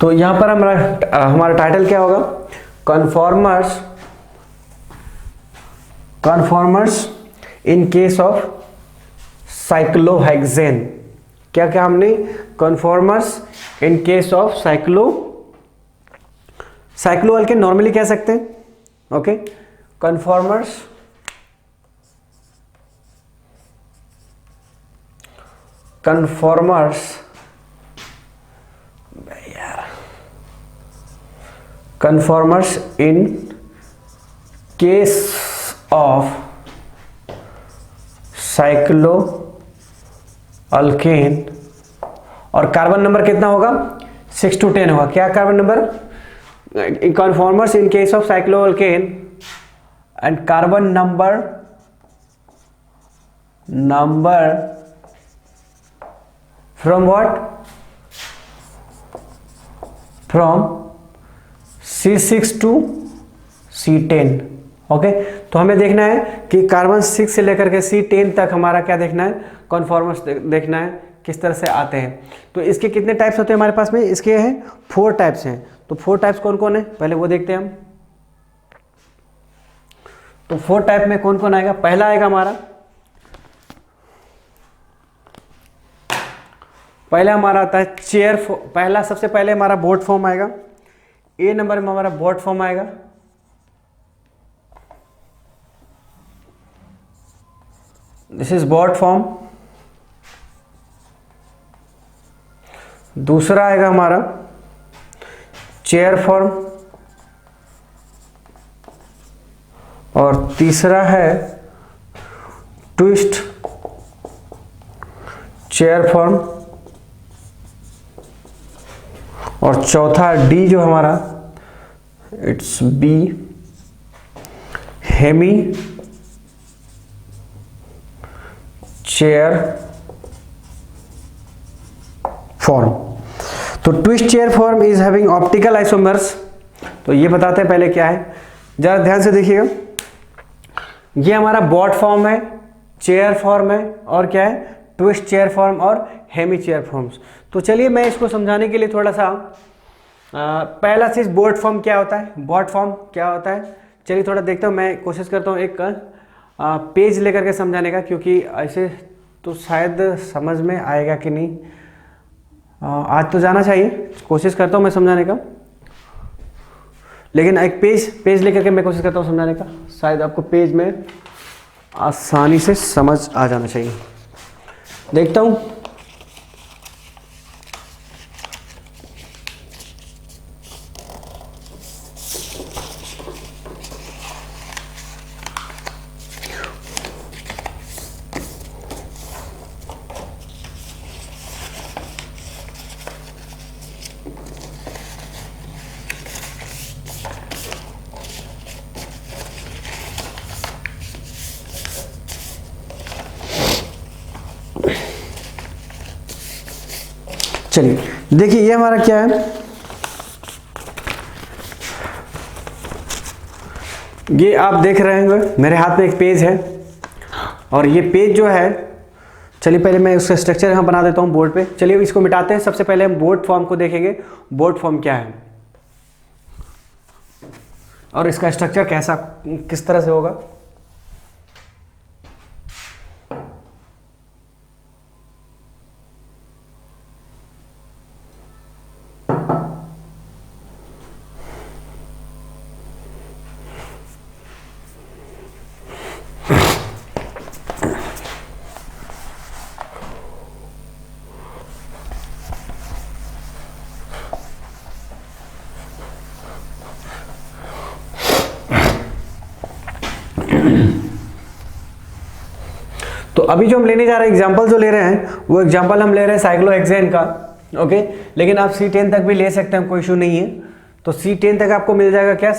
तो यहाँ पर हमारा टाइटल क्या होगा, conformers in case of cyclohexane. क्या क्या हमने, conformers in case of cycloalkane normally कह सकते हैं, okay. Conformers in case of cycloalkane, और कार्बन नंबर कितना होगा, 6 to 10 होगा। क्या carbon number, conformers in case of cycloalkane and carbon number from what, from C6 to C10, okay. तो हमें देखना है कि कार्बन 6 से लेकर के C10 तक हमारा क्या देखना है, कन्फॉर्मर्स देखना है किस तरह से आते हैं। तो इसके कितने टाइप्स होते हैं हमारे पास में, इसके हैं 4 टाइप्स हैं। तो 4 टाइप्स कौन कौन है, पहले वो देखते हैं हम। तो 4 टाइप में कौन कौन आएगा, पहला आएगा हमारा, पहला हमारा आता है पहला सबसे पहले हमारा बोट फॉर्म आएगा। ए नंबर में हमारा बोट फॉर्म आएगा। This is boat form. दूसरा आएगा हमारा चेयर फॉर्म, और तीसरा है ट्विस्ट चेयर फॉर्म, और चौथा डी जो हमारा, it's B hemi chair form. तो twist chair form is having optical isomers. तो ये बताते हैं पहले क्या है, जरा ध्यान से देखिएगा। ये हमारा बॉट फॉर्म है, चेयर फॉर्म है, और क्या है, ट्विस्ट चेयर फॉर्म और हेमी चेयर फॉर्म्स। तो चलिए मैं इसको समझाने के लिए थोड़ा सा पहला चीज बोट फॉर्म क्या होता है, बॉट फॉर्म क्या होता है, चलिए थोड़ा देखता हूँ। मैं कोशिश करता हूँ एक पेज लेकर के समझाने का, क्योंकि ऐसे तो शायद समझ में आएगा कि नहीं। आज तो जाना चाहिए, कोशिश करता हूँ मैं समझाने का, लेकिन एक पेज लेकर के मैं कोशिश करता हूँ समझाने का। शायद आपको पेज में आसानी से समझ आ जाना चाहिए। देखता हूँ। चलिए देखिए, ये हमारा क्या है, ये आप देख रहे होंगे मेरे हाथ में एक पेज है, और ये पेज जो है, चलिए पहले मैं उसका स्ट्रक्चर यहाँ बना देता हूँ बोर्ड पे। चलिए इसको मिटाते हैं। सबसे पहले हम बोट फॉर्म को देखेंगे, बोट फॉर्म क्या है और इसका स्ट्रक्चर कैसा किस तरह से होगा। तो अभी जो हम लेने जा रहे हैं एग्जांपल जो ले रहे हैं, वो एग्जांपल हम ले रहे हैं साइक्लोहेक्सेन का, ओके। लेकिन आप C10 तक भी ले सकते हैं, कोई इशू नहीं है। तो C10 तक आपको मिल जाएगा क्या,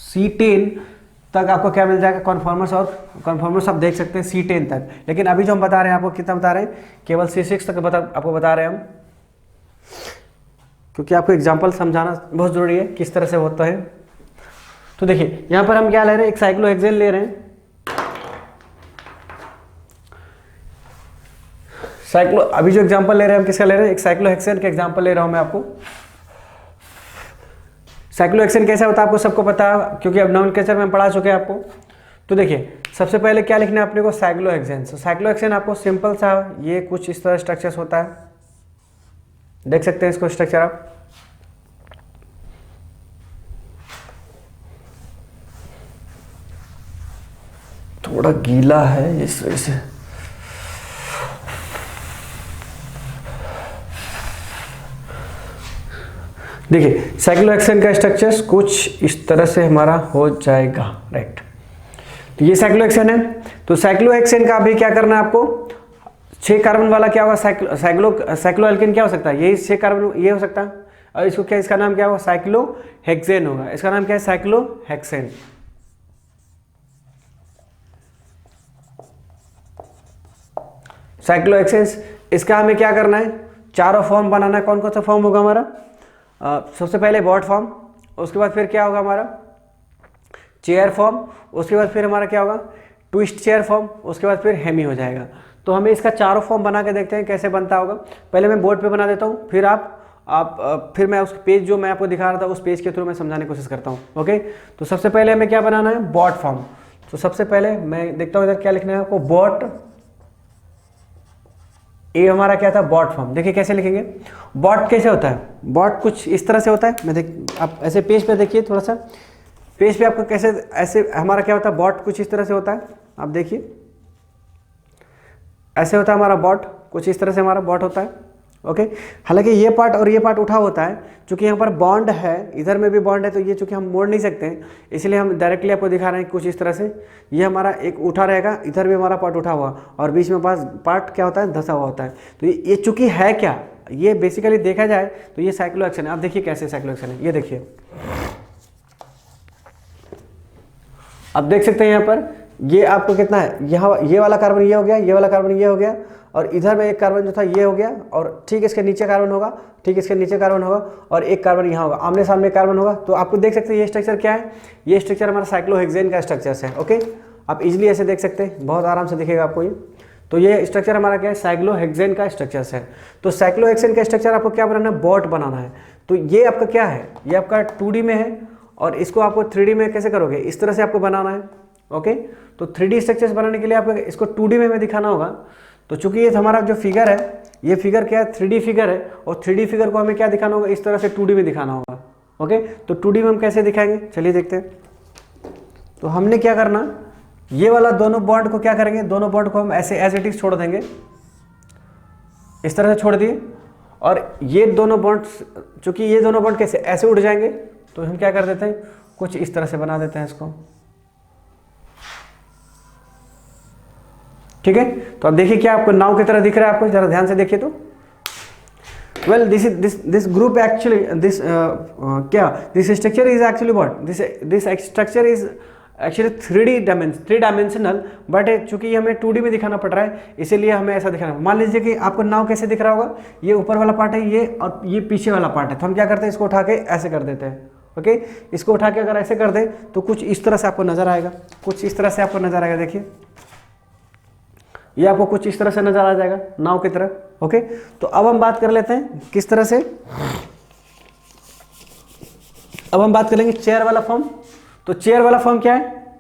C10 तक आपको क्या मिल जाएगा, कन्फॉर्मर्स, और कन्फॉर्मर्स आप देख सकते हैं C10 तक। लेकिन अभी जो हम बता रहे हैं आपको कितना बता रहे हैं, केवल C6 तक आपको बता रहे हैं हम, क्योंकि आपको एग्जाम्पल समझाना बहुत जरूरी है किस तरह से होता है। तो देखिए यहाँ पर हम क्या ले रहे हैं, एक साइक्लोहेक्सेन ले रहे हैं। साइक्लो, अभी जो एग्जांपल ले रहे हैं हम किसका ले रहे हैं, एक साइक्लोहेक्सेन का एग्जांपल ले रहा हूं मैं आपको। साइक्लोहेक्सेन कैसा होता है आपको सबको पता है, क्योंकि अब नोमेनक्लेचर में पढ़ा चुके हैं आपको। तो देखिए सबसे पहले क्या लिखना है अपने को, साइक्लोहेक्सेन। तो साइक्लोहेक्सेन आपको सिंपल सा ये कुछ इस तरह स्ट्रक्चर्स होता है, देख सकते हैं इसको स्ट्रक्चर आप। थोड़ा गीला है इस वजह से। देखिए साइक्लोहेक्सेन का स्ट्रक्चर्स कुछ इस तरह से हमारा हो जाएगा, राइट। तो ये साइक्लोहेक्सेन है। तो साइक्लोहेक्सेन का अभी क्या करना है आपको, 6 कार्बन वाला क्या होगा, साइक्लोएल्केन क्या हो सकता है, यही 6 कार्बन ये हो सकता है। और इसको क्या, इसका नाम क्या होगा, साइक्लोहेक्सेन होगा। इसका नाम क्या है, साइक्लोहेक्सेन। साइक्लोहेक्सेन, इसका हमें क्या करना है, चारों फॉर्म बनाना है। कौन कौन सा फॉर्म होगा हमारा, सबसे पहले बॉट फॉर्म, उसके बाद फिर क्या होगा हमारा चेयर फॉर्म, उसके बाद फिर हमारा क्या होगा ट्विस्ट चेयर फॉर्म, उसके बाद फिर हेमी हो जाएगा। तो हमें इसका चारों फॉर्म बना के देखते हैं कैसे बनता होगा। पहले मैं बोर्ड पे बना देता हूँ, फिर फिर मैं उस पेज जो मैं आपको दिखा रहा था उस पेज के थ्रू मैं समझाने की कोशिश करता हूँ। ओके, तो सबसे पहले हमें क्या बनाना है, बॉट फॉर्म। तो सबसे पहले मैं देखता हूँ इधर क्या लिखना है आपको, बॉट, ये हमारा क्या था, बॉट फॉर्म। देखिए कैसे लिखेंगे, बॉट कैसे होता है, बॉट कुछ इस तरह से होता है। मैं आप ऐसे पेज पे देखिए, थोड़ा सा पेज पे आपको कैसे, ऐसे हमारा क्या होता है, बॉट कुछ इस तरह से होता है। आप देखिए ऐसे होता है हमारा बॉट, कुछ इस तरह से हमारा बॉट होता है। ओके, हालांकि ये पार्ट और ये पार्ट उठा होता है, क्योंकि यहाँ पर बॉन्ड है, इधर में भी बॉन्ड है, तो ये चूंकि हम मोड़ नहीं सकते हैं, इसलिए हम डायरेक्टली आपको दिखा रहे हैं कुछ इस तरह से। ये हमारा एक उठा रहेगा, इधर भी हमारा पार्ट उठा हुआ, और बीच में पास पार्ट क्या होता है, धंसा हुआ होता है। तो ये चूंकि है क्या, ये बेसिकली देखा जाए तो ये साइक्लोहेक्सेन है। आप देखिए कैसे साइक्लोहेक्सेन है, ये देखिए आप देख सकते हैं यहाँ पर, ये आपको कितना है, यहाँ ये वाला कार्बन ये हो गया, ये वाला कार्बन ये हो गया, और इधर में एक कार्बन जो था ये हो गया, और ठीक इसके नीचे कार्बन होगा, ठीक इसके नीचे कार्बन होगा, और एक कार्बन यहाँ होगा, आमने सामने कार्बन होगा। तो आपको देख सकते हैं ये स्ट्रक्चर क्या है, ये स्ट्रक्चर हमारा साइक्लोहेक्सेन का स्ट्रक्चर है। ओके, आप इजिली ऐसे देख सकते हैं, बहुत आराम से दिखेगा आपको ये। तो ये स्ट्रक्चर हमारा क्या है, साइक्लोहेक्सेन का स्ट्रक्चर है। तो साइक्लोहेक्सेन का स्ट्रक्चर आपको क्या बनाना है, बॉट बनाना है। तो ये आपका क्या है, ये आपका 2D में है, और इसको आपको 3D में कैसे करोगे, इस तरह से आपको बनाना है। ओके, तो 3D स्ट्रक्चर्स बनाने के लिए आपको इसको 2D में हमें दिखाना होगा। तो चूंकि ये हमारा जो फिगर है, ये फिगर क्या है, 3D फिगर है, और 3D फिगर को हमें क्या दिखाना होगा, इस तरह से 2D में दिखाना होगा। ओके, तो 2D में हम कैसे दिखाएंगे, चलिए देखते हैं। तो हमने क्या करना, ये वाला दोनों बॉन्ड को क्या करेंगे, दोनों बॉन्ड को हम ऐसे एज इट इज छोड़ देंगे, इस तरह से छोड़ दिए। और ये दोनों बॉन्ड, चूंकि ये दोनों बॉन्ड कैसे ऐसे उड़ जाएंगे, तो हम क्या कर देते हैं, कुछ इस तरह से बना देते हैं इसको। ठीक है, तो अब देखिए क्या आपको नाव की तरह दिख रहा है, आपको जरा ध्यान से देखिए। तो well this group actually this structure is actually what, this structure is actually 3 dimensional, but चूंकि हमें 2D में दिखाना पड़ रहा है, इसीलिए हमें ऐसा दिखाना है। मान लीजिए कि आपको नाव कैसे दिख रहा होगा, ये ऊपर वाला पार्ट है ये, और ये पीछे वाला पार्ट है। तो हम क्या करते हैं, इसको उठा के ऐसे कर देते हैं। ओके, इसको उठा के अगर ऐसे कर दें तो कुछ इस तरह से आपको नजर आएगा, कुछ इस तरह से आपको नजर आएगा। देखिए ये आपको कुछ इस तरह से नजर आ जाएगा नाव की तरह। ओके, तो अब हम बात कर लेते हैं किस तरह से, अब हम बात करेंगे चेयर वाला फॉर्म। तो चेयर वाला फॉर्म क्या है,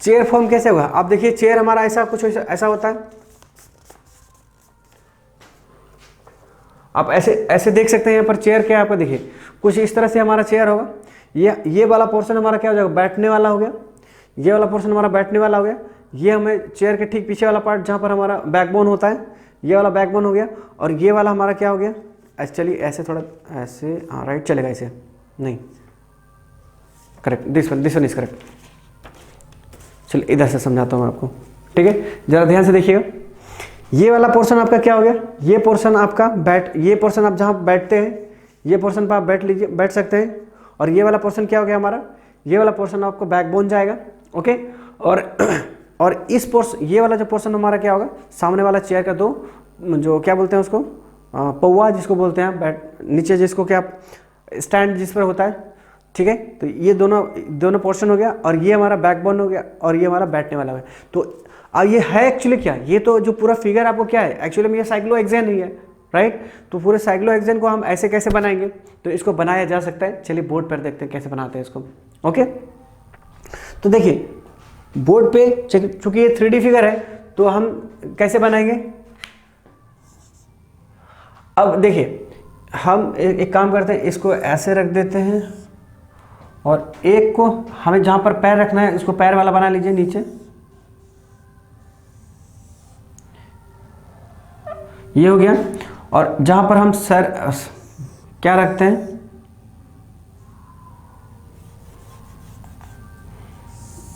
चेयर फॉर्म कैसे होगा, आप देखिए चेयर हमारा ऐसा कुछ ऐसा होता है। आप ऐसे देख सकते हैं, यहाँ पर चेयर क्या है आपको देखिए, कुछ इस तरह से हमारा चेयर होगा। ये वाला पोर्शन हमारा क्या हो जाएगा, बैठने वाला हो गया। ये वाला पोर्शन हमारा बैठने वाला हो गया। ये हमें चेयर के ठीक पीछे वाला पार्ट जहाँ पर हमारा बैकबोन होता है, ये वाला बैकबोन हो गया। और ये वाला हमारा क्या हो गया, ऐसे चलिए ऐसे थोड़ा ऐसे, हाँ राइट चलेगा, ऐसे नहीं, correct, this one is correct. चलिए इधर से समझाता हूँ आपको, ठीक है, जरा ध्यान से देखिएगा। ये वाला पोर्शन आपका क्या हो गया, ये पोर्शन आपका ये पोर्शन आप जहाँ बैठते हैं, ये पोर्शन पर आप बैठ सकते हैं। और ये वाला पोर्शन क्या हो गया हमारा, ये वाला पोर्शन आपको बैकबोन जाएगा। ओके, और इस पोर्शन, ये वाला जो पोर्शन हमारा क्या होगा, सामने वाला चेयर का जो क्या बोलते हैं उसको, पौवा जिसको बोलते हैं, नीचे जिसको क्या स्टैंड जिस पर होता है, ठीक है। तो ये दोनों पोर्शन हो गया, और ये हमारा बैकबोन हो गया, और ये हमारा बैठने वाला है। तो ये है एक्चुअली क्या, ये तो जो पूरा फिगर आपको क्या है, एक्चुअली में ये साइक्लोहेक्सेन ही है, राइट। तो पूरे साइक्लोहेक्सेन को हम ऐसे कैसे बनाएंगे, तो इसको बनाया जा सकता है। चलिए बोर्ड पर देखते हैं कैसे बनाते हैं इसको। ओके, तो देखिए बोर्ड पे चूंकि ये 3D फिगर है, तो हम कैसे बनाएंगे। अब देखिए हम एक काम करते हैं, इसको ऐसे रख देते हैं, और एक को हमें जहां पर पैर रखना है इसको पैर वाला बना लीजिए नीचे। ये हो गया। और जहां पर हम सर क्या रखते हैं,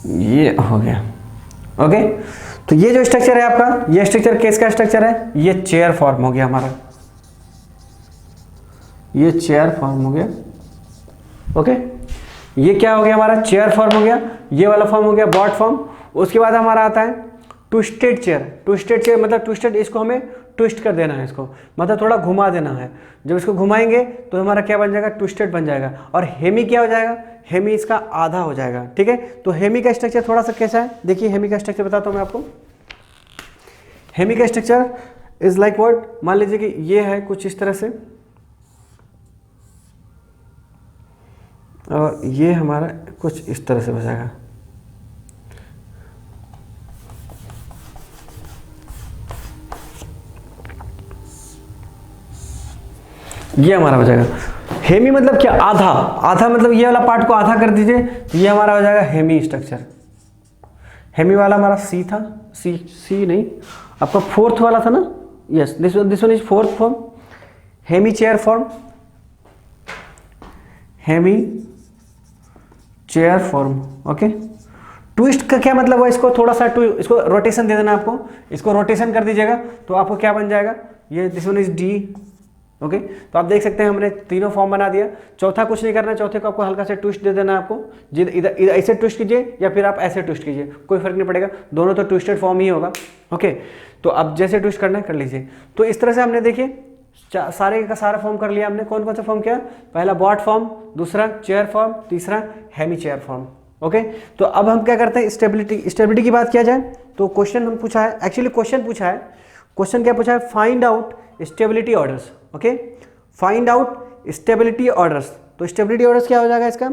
ये हो गया। ओके, तो ये जो स्ट्रक्चर है आपका, ये स्ट्रक्चर किसका स्ट्रक्चर है, ये चेयर फॉर्म हो गया हमारा, ये चेयर फॉर्म हो गया। ओके, ये क्या हो गया हमारा, चेयर फॉर्म हो गया। ये वाला फॉर्म हो गया बॉट फॉर्म। उसके बाद हमारा आता है ट्विस्टेड चेयर। ट्विस्टेड चेयर मतलब ट्विस्टेड, इसको हमें ट्विस्ट कर देना है, इसको मतलब थोड़ा घुमा देना है। जब इसको घुमाएंगे तो हमारा क्या बन जाएगा, ट्विस्टेड बन जाएगा। और हेमी क्या हो जाएगा, हेमी इसका आधा हो जाएगा। ठीक है, तो हेमी का स्ट्रक्चर थोड़ा सा कैसा है, देखिए हेमी का स्ट्रक्चर बताता हूँ मैं आपको। हेमी का स्ट्रक्चर इज लाइक व्हाट, मान लीजिए कि ये है कुछ इस तरह से, और ये हमारा कुछ इस तरह से हो जाएगा। ये हमारा हो जाएगा हेमी, मतलब क्या, आधा। आधा मतलब ये वाला पार्ट को आधा कर दीजिए, तो ये हमारा हो जाएगा हेमी स्ट्रक्चर। हेमी वाला हमारा सी था, सी नहीं, आपका फोर्थ वाला था ना, yes, this one is fourth form, hemi chair form, hemi chair form. Okay, twist का क्या मतलब है, इसको थोड़ा सा इसको रोटेशन दे देना आपको, इसको रोटेशन कर दीजिएगा तो आपको क्या बन जाएगा, ये this one is D. Okay, तो आप देख सकते हैं हमने तीनों फॉर्म बना दिया। चौथा कुछ नहीं करना, चौथे को आपको हल्का से ट्विस्ट दे देना है आपको, इधर ऐसे ट्विस्ट कीजिए या फिर आप ऐसे ट्विस्ट कीजिए, कोई फर्क नहीं पड़ेगा, दोनों तो ट्विस्टेड फॉर्म ही होगा। ओके, तो अब जैसे ट्विस्ट करना है कर लीजिए। तो इस तरह से हमने देखिए सारे का सारा फॉर्म कर लिया हमने। कौन कौन सा फॉर्म किया, पहला बॉट फॉर्म, दूसरा चेयर फॉर्म, तीसरा हेमी चेयर फॉर्म। ओके, तो अब हम क्या करते हैं, स्टेबिलिटी की बात किया जाए तो क्वेश्चन हम पूछा है, एक्चुअली क्वेश्चन पूछा है, क्वेश्चन क्या पूछा है, find out stability orders. Okay, find out stability orders. तो स्टेबिलिटी ऑर्डर्स क्या हो जाएगा इसका,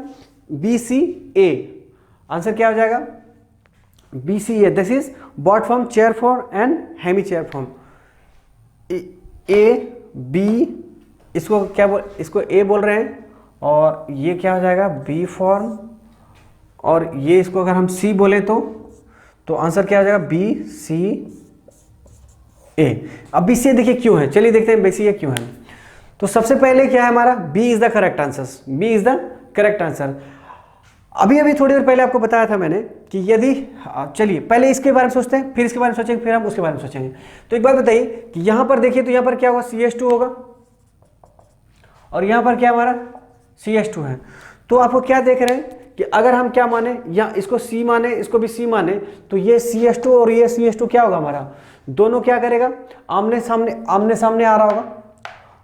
BCA। आंसर क्या हो जाएगा, BCA। This is boat form, chair form and hemi chair form. A B, इसको क्या इसको A बोल रहे हैं, और ये क्या हो जाएगा B फॉर्म, और ये इसको अगर हम C बोले तो आंसर क्या हो जाएगा BCA। अब BCA देखिए क्यों है, चलिए देखते हैं BCA क्यों है। तो सबसे पहले क्या है हमारा, B is the correct answer, B is the correct answer. अभी थोड़ी देर पहले आपको बताया था मैंने कि यदि, चलिए पहले इसके बारे में सोचते हैं, फिर इसके बारे में सोचेंगे, फिर हम उसके बारे में सोचेंगे। तो एक बात बताइए कि यहां पर देखिए, तो यहां पर क्या होगा, CH2 होगा, और यहां पर क्या हमारा CH2 है। तो आपको क्या देख रहे हैं कि अगर हम क्या माने, या इसको C माने, इसको भी C माने, तो ये CH2 और ये CH2 क्या होगा हमारा, दोनों क्या करेगा, आमने सामने आ रहा होगा,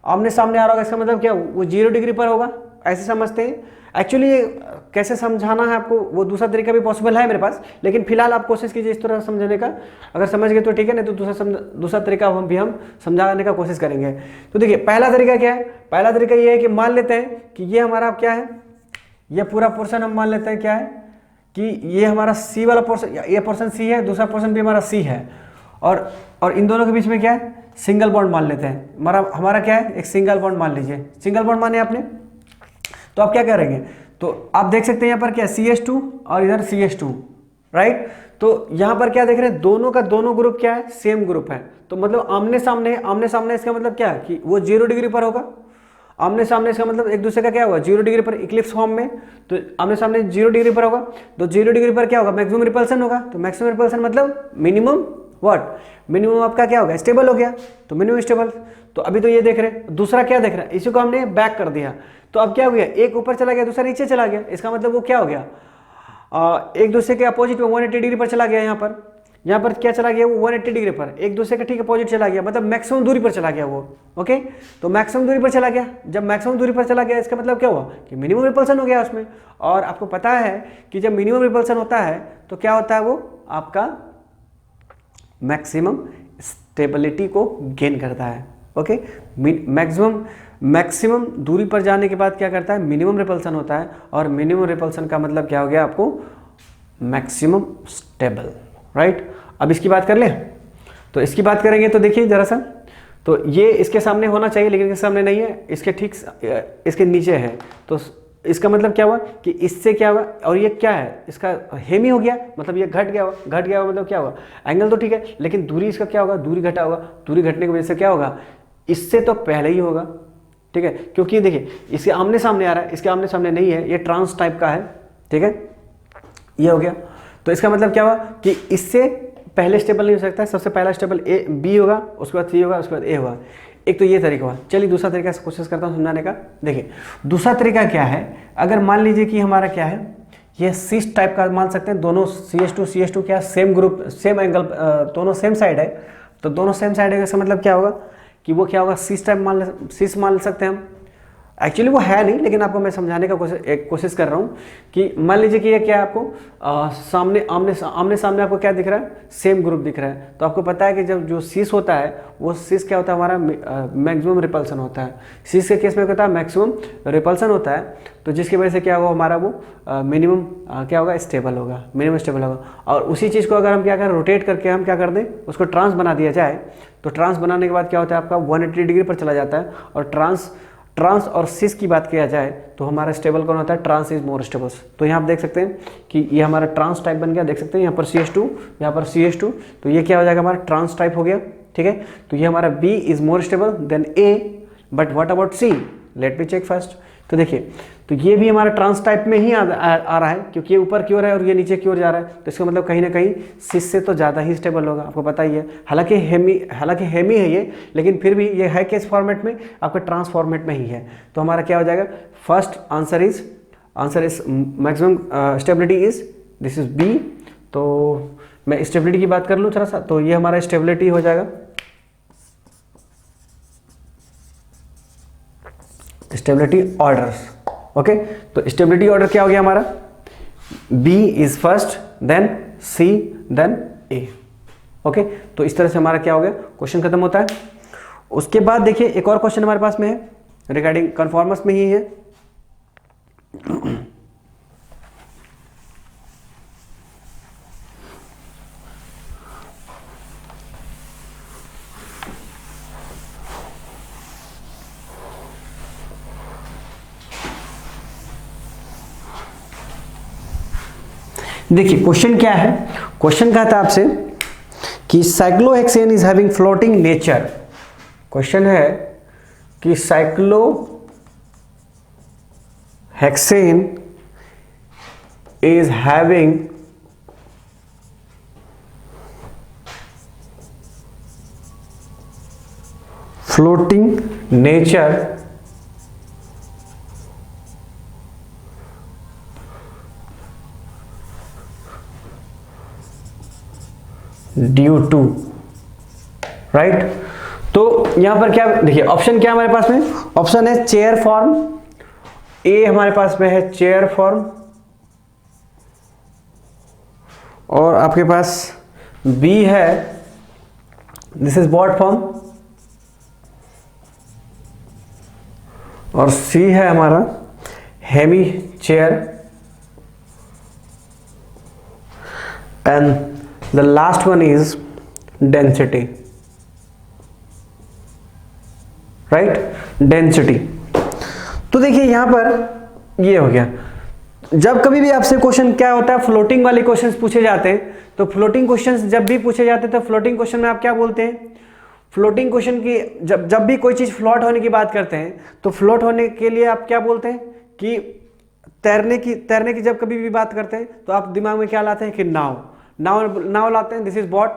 आमने सामने आ रहा होगा। इसका मतलब क्या, वो 0 डिग्री पर होगा, ऐसे समझते हैं। एक्चुअली कैसे समझाना है आपको, वो दूसरा तरीका भी पॉसिबल है मेरे पास, लेकिन फिलहाल आप कोशिश कीजिए इस तरह समझने का। अगर समझ गए तो ठीक है, नहीं तो दूसरा तरीका हम समझाने का कोशिश करेंगे। तो देखिए पहला तरीका क्या है, पहला तरीका ये है कि मान लेते हैं कि ये हमारा क्या है, ये पूरा पोर्शन हम मान लेते हैं क्या है कि ये हमारा C वाला पोर्शन, ये पोर्शन C है, दूसरा पोर्शन भी हमारा C है, और इन दोनों के बीच में क्या है, सिंगल बॉन्ड मान लेते हैं। हमारा क्या है, एक सिंगल बॉन्ड मान लीजिए, सिंगल बॉन्ड माने आपने, तो आप क्या करेंगे, तो आप देख सकते हैं यहाँ पर क्या CH2 और इधर CH2, राइट। तो यहाँ पर क्या देख रहे हैं, दोनों का दोनों ग्रुप क्या है, सेम ग्रुप है। तो मतलब आमने सामने इसका मतलब क्या है कि वो 0 डिग्री पर होगा। आमने सामने इसका मतलब एक दूसरे का क्या होगा, 0 डिग्री पर, इक्लिप्स फॉर्म में, तो आमने सामने 0 डिग्री पर होगा। तो 0 डिग्री पर क्या होगा, मैक्सिमम रिपल्सन होगा। तो मैक्सिमम रिपल्सन मतलब मिनिमम व्हाट, मिनिमम आपका क्या होगा, स्टेबल हो गया, तो मिनिमम स्टेबल। तो अभी तो ये देख रहे हैं, दूसरा क्या देख रहे हैं, इसी को हमने बैक कर दिया। तो अब क्या हो गया, एक ऊपर चला गया, दूसरा नीचे चला गया। इसका मतलब वो क्या हो गया, एक दूसरे के अपोजिट में 180 डिग्री पर चला गया। यहाँ पर यहाँ पर क्या चला गया वो 180 डिग्री पर, एक दूसरे का ठीक अपोजिट चला गया, मतलब मैक्सिमम दूरी पर चला गया वो। ओके, तो मैक्सिमम दूरी पर चला गया, जब मैक्सिमम दूरी पर चला गया इसका मतलब क्या हुआ कि मिनिमम रिपल्सन हो गया उसमें। और आपको पता है कि जब मिनिमम रिपल्सन होता है तो क्या होता है, वो आपका मैक्सिमम स्टेबिलिटी को गेन करता है। ओके, मैक्सिमम दूरी पर जाने के बाद क्या करता है, मिनिमम रिपल्सन होता है, और मिनिमम रिपल्सन का मतलब क्या हो गया आपको, मैक्सिमम स्टेबल। राइट, अब इसकी बात कर लें, तो इसकी बात करेंगे तो देखिए जरा सा, तो ये इसके सामने होना चाहिए लेकिन इसके सामने नहीं है, इसके ठीक इसके नीचे है, तो इसका मतलब क्या हुआ कि इससे क्या हुआ, और ये क्या है, इसका हेमी हो गया, मतलब ये घट गया हुआ मतलब क्या हुआ, एंगल तो ठीक है लेकिन दूरी इसका क्या होगा, दूरी घटा होगा, दूरी घटने की वजह से क्या होगा, इससे तो पहले ही होगा। ठीक है, क्योंकि देखिए इसके आमने सामने आ रहा है, इसके आमने सामने नहीं है, ये ट्रांस टाइप का है। ठीक है, ये हो गया, तो इसका मतलब क्या हुआ कि इससे पहले स्टेबल नहीं हो सकता है, सबसे पहला स्टेबल ए बी होगा, उसके बाद सी होगा, उसके बाद ए होगा। एक तो ये तरीका हुआ। चलिए दूसरा तरीका से कोशिश करता हूँ समझाने का। देखिए दूसरा तरीका क्या है, अगर मान लीजिए कि हमारा क्या है, ये सिस टाइप का मान सकते हैं, दोनों CH2 क्या सेम ग्रुप सेम एंगल, दोनों सेम साइड है, तो दोनों सेम साइड है, इसका मतलब क्या होगा कि वो क्या होगा, सिस टाइप सिस मान सकते हैं हम। एक्चुअली वो है नहीं, लेकिन आपको मैं समझाने का कोशिश कर रहा हूँ कि मान लीजिए कि ये क्या है, आपको सामने आमने सामने आपको क्या दिख रहा है, सेम ग्रुप दिख रहा है। तो आपको पता है कि जब जो सिस होता है वो सिस क्या होता है, हमारा मैक्सिमम रिपल्सन होता है। सिस के केस में क्या होता है, मैक्सिमम रिपल्सन होता है, तो जिसकी वजह से क्या होगा, हमारा वो मिनिमम क्या होगा, स्टेबल होगा, मिनिमम स्टेबल होगा। और उसी चीज़ को अगर हम क्या करें, रोटेट करके हम क्या कर दें, उसको ट्रांस बना दिया जाए, तो ट्रांस बनाने के बाद क्या होता है, आपका 180 डिग्री पर चला जाता है। और ट्रांस और सिस की बात किया जाए तो हमारा स्टेबल कौन होता है, ट्रांस इज मोर स्टेबल। तो यहाँ आप देख सकते हैं कि ये हमारा ट्रांस टाइप बन गया, देख सकते हैं यहाँ पर CH2, यहाँ पर CH2, तो ये क्या हो जाएगा, हमारा ट्रांस टाइप हो गया। ठीक है, तो ये हमारा B is more stable than A, but what about C, let me check first. तो देखिए, तो ये भी हमारा ट्रांस टाइप में ही आ रहा है, क्योंकि ये ऊपर की ओर है और ये नीचे की ओर जा रहा है, तो इसका मतलब कहीं ना कहीं सिस से तो ज़्यादा ही स्टेबल होगा, आपको पता ही है। हालांकि हेमी है ये, लेकिन फिर भी ये है किस फॉर्मेट में, आपका ट्रांस फॉर्मेट में ही है। तो हमारा क्या हो जाएगा, first answer is maximum stability is this is B। तो मैं स्टेबिलिटी की बात कर लूँ थोड़ा सा, तो ये हमारा स्टेबिलिटी हो जाएगा, स्टेबिलिटी ऑर्डर्स। ओके, तो स्टेबिलिटी ऑर्डर क्या हो गया हमारा, B is first then C then A। Okay, तो इस तरह से हमारा क्या हो गया, क्वेश्चन खत्म होता है। उसके बाद देखिए एक और क्वेश्चन हमारे पास में है, रिगार्डिंग कन्फॉर्मर्स में ही है। देखिए क्वेश्चन क्या है, क्वेश्चन कहता है आपसे कि cyclohexane is having floating nature. Question है कि cyclohexane is having floating nature due to, right. तो यहां पर क्या देखिए, ऑप्शन क्या हमारे पास में, ऑप्शन है चेयर फॉर्म, ए हमारे पास में है चेयर फॉर्म, और आपके पास बी है दिस इज बॉट फॉर्म, और सी है हमारा hemi chair, and the last one is density, right, density। तो देखिए यहां पर ये हो गया, जब कभी भी आपसे क्वेश्चन क्या होता है, फ्लोटिंग वाले क्वेश्चंस पूछे जाते हैं, तो फ्लोटिंग क्वेश्चंस जब भी पूछे जाते हैं तो फ्लोटिंग क्वेश्चन में आप क्या बोलते हैं, फ्लोटिंग क्वेश्चन की जब भी कोई चीज फ्लोट होने की बात करते हैं तो फ्लोट होने के लिए आप क्या बोलते हैं कि तैरने की जब कभी भी बात करते हैं तो आप दिमाग में क्या लाते हैं कि नाव लाते हैं, दिस इज बॉट,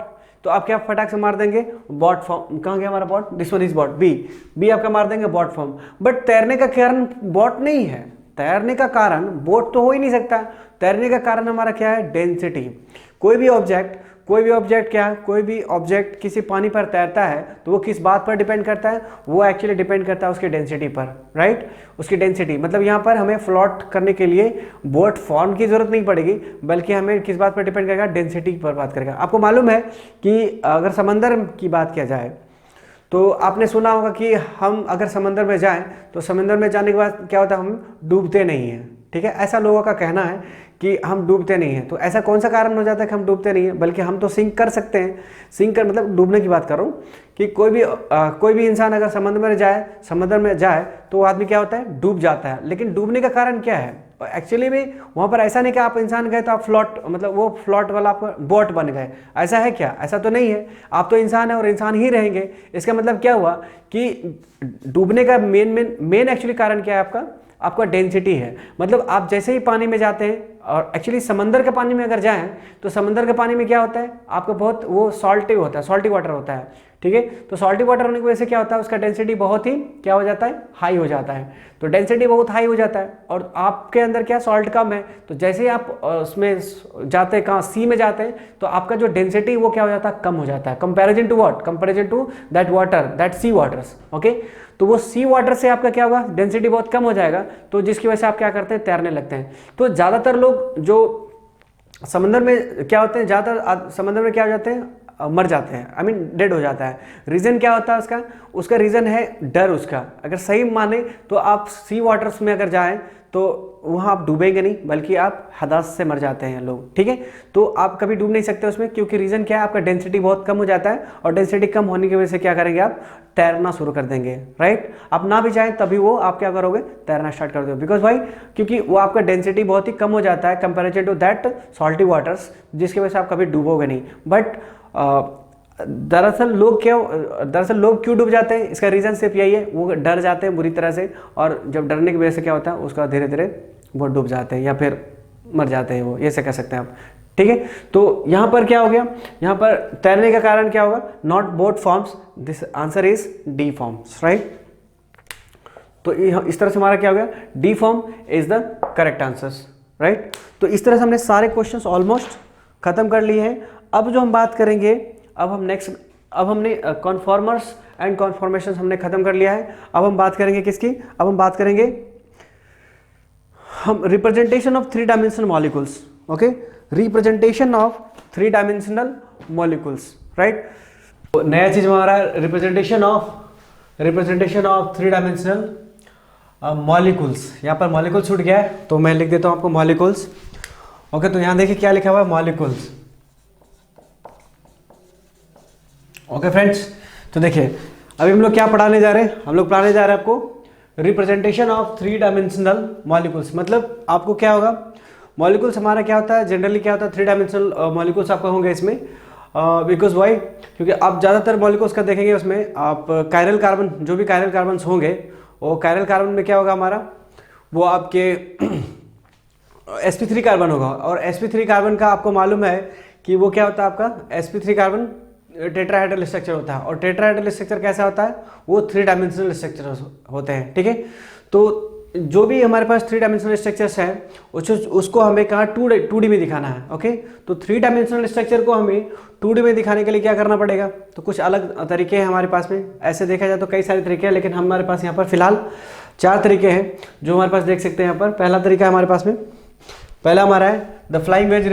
तो आप क्या फटाक से मार देंगे बॉट फॉर्म, कहाँ गया हमारा boat, this one is boat, B आपका मार देंगे बॉट फॉर्म। बट तैरने का कारण बॉट नहीं है, तैरने का कारण बोट तो हो ही नहीं सकता, तैरने का कारण हमारा क्या है, डेंसिटी। कोई भी ऑब्जेक्ट कोई भी ऑब्जेक्ट क्या है, कोई भी ऑब्जेक्ट किसी पानी पर तैरता है तो वो किस बात पर डिपेंड करता है, वो एक्चुअली डिपेंड करता है उसकी डेंसिटी पर, राइट। उसकी डेंसिटी मतलब यहाँ पर हमें फ्लोट करने के लिए बोट फॉर्म की जरूरत नहीं पड़ेगी, बल्कि हमें किस बात पर डिपेंड करेगा, डेंसिटी पर बात करेगा। आपको मालूम है कि अगर समंदर की बात किया जाए तो आपने सुना होगा कि हम अगर समंदर में जाएं तो समंदर में जाने के बाद क्या होता है, हम डूबते नहीं हैं, ठीक है। ऐसा लोगों का कहना है कि हम डूबते नहीं हैं। तो ऐसा कौन सा कारण हो जाता है कि हम डूबते नहीं हैं, बल्कि हम तो सिंक कर सकते हैं। सिंक कर मतलब डूबने की बात कर रहा हूँ कि कोई भी इंसान अगर समंदर में जाए तो वो आदमी क्या होता है, डूब जाता है। लेकिन डूबने का कारण क्या है, एक्चुअली में वहाँ पर ऐसा नहीं कि आप इंसान गए तो आप फ्लोट मतलब वो फ्लोट वाला आप बोट बन गए, ऐसा है क्या, ऐसा तो नहीं है। आप तो इंसान है और इंसान ही रहेंगे। इसका मतलब क्या हुआ कि डूबने का मेन एक्चुअली कारण क्या है, आपका डेंसिटी है। मतलब आप जैसे ही पानी में जाते हैं, और एक्चुअली समंदर के पानी में अगर जाएं तो समंदर के पानी में क्या होता है, आपका बहुत वो सॉल्टी होता है, सॉल्टी वाटर होता है, ठीक है। तो सॉल्टी वाटर होने की वजह से क्या होता है, उसका डेंसिटी बहुत ही क्या हो जाता है, हाई हो जाता है। तो डेंसिटी बहुत हाई हो जाता है और आपके अंदर क्या सॉल्ट कम है, तो जैसे ही आप उसमें जाते हैं, कहाँ सी में जाते हैं, तो आपका जो डेंसिटी वो क्या हो जाता है, कम हो जाता है। Comparison to what, comparison to that water, that sea waters, okay. तो वो सी वाटर से आपका क्या होगा, डेंसिटी बहुत कम हो जाएगा, तो जिसकी वजह से आप क्या करते हैं, तैरने लगते हैं। तो ज़्यादातर लोग जो समंदर में क्या होते हैं, ज़्यादातर समंदर में क्या हो जाते हैं, मर जाते हैं, आई मीन डेड हो जाता है। रीज़न क्या होता है उसका रीज़न है डर। उसका अगर सही माने तो आप सी वाटर्स में अगर जाएं तो वहाँ आप डूबेंगे नहीं, बल्कि आप हदास से मर जाते हैं लोग, ठीक है। तो आप कभी डूब नहीं सकते उसमें, क्योंकि रीज़न क्या है, आपका डेंसिटी बहुत कम हो जाता है, और डेंसिटी कम होने की वजह से क्या करेंगे, आप तैरना शुरू कर देंगे, राइट। आप ना भी चाहें तभी वो आप क्या करोगे, तैरना स्टार्ट कर दोगे। बिकॉज भाई क्योंकि वो आपका डेंसिटी बहुत ही कम हो जाता है comparative to that salty waters, जिसकी वजह से आप कभी डूबोगे नहीं। बट दरअसल लोग क्यों डूब जाते हैं, इसका रीज़न सिर्फ यही है, वो डर जाते हैं बुरी तरह से, और जब डरने की वजह से क्या होता है, उसका धीरे धीरे वो डूब जाते हैं या फिर मर जाते हैं, वो ये से कह सकते हैं आप, ठीक है। तो यहाँ पर क्या हो गया, यहाँ पर तैरने का कारण क्या होगा, not boat forms, this answer is D forms, right. तो इस तरह से हमारा क्या हो गया, D form is the correct answers, right. तो इस तरह से हमने सारे क्वेश्चंस ऑलमोस्ट खत्म कर लिए हैं। अब जो हम बात करेंगे, अब हमने कॉन्फॉर्मर्स एंड कॉन्फॉर्मेशंस हमने खत्म कर लिया है। अब हम बात करेंगे किसकी, अब हम बात करेंगे हम representation of 3 dimensional molecules, okay, representation of 3 dimensional molecules, right. नया चीज हमारा रिप्रेजेंटेशन ऑफ 3 डायमेंशनल मॉलिक्यूल्स। यहाँ पर मॉलिक्यूल छूट गया है तो मैं लिख देता हूँ आपको मॉलिक्यूल्स, ओके। तो यहाँ देखिए क्या लिखा हुआ है, मॉलिक्यूल्स, ओके फ्रेंड्स। तो देखिए अभी हम लोग क्या पढ़ाने जा रहे हैं, हम लोग पढ़ाने जा रहे हैं आपको रिप्रेजेंटेशन ऑफ 3 डायमेंशनल मॉलिक्यूल्स। मतलब आपको क्या होगा, मॉलिक्यूल्स हमारा क्या होता है, जनरली क्या होता है, 3 डायमेंशनल मॉलिक्यूल्स आपको होंगे इसमें। बिकॉज वाई, क्योंकि आप ज़्यादातर मॉलिक्यूल्स का देखेंगे उसमें आप कायरल कार्बन, जो भी कायरल कार्बन्स होंगे, वो कायरल कार्बन में क्या होगा हमारा, वो आपके sp3 कार्बन होगा। और sp3 कार्बन का आपको मालूम है कि वो क्या होता है, आपका sp3 कार्बन टेट्राहेड्रल स्ट्रक्चर होता है। और टेट्राहेड्रल स्ट्रक्चर कैसा होता है, वो 3 डायमेंशनल स्ट्रक्चर होते हैं, ठीक है। तो जो भी हमारे पास 3 डायमेंशनल स्ट्रक्चर्स हैं उसको हमें कहाँ 2D में दिखाना है, ओके। तो 3 डायमेंशनल स्ट्रक्चर को हमें 2D में दिखाने के लिए क्या करना पड़ेगा, तो कुछ अलग तरीके हैं हमारे पास में। ऐसे देखा जाए तो कई सारे तरीके हैं, लेकिन हमारे पास यहाँ पर फिलहाल 4 तरीके हैं जो हमारे पास देख सकते हैं। यहाँ पर पहला तरीका हमारे पास में, पहला हमारा है द फ्लाइंग वेज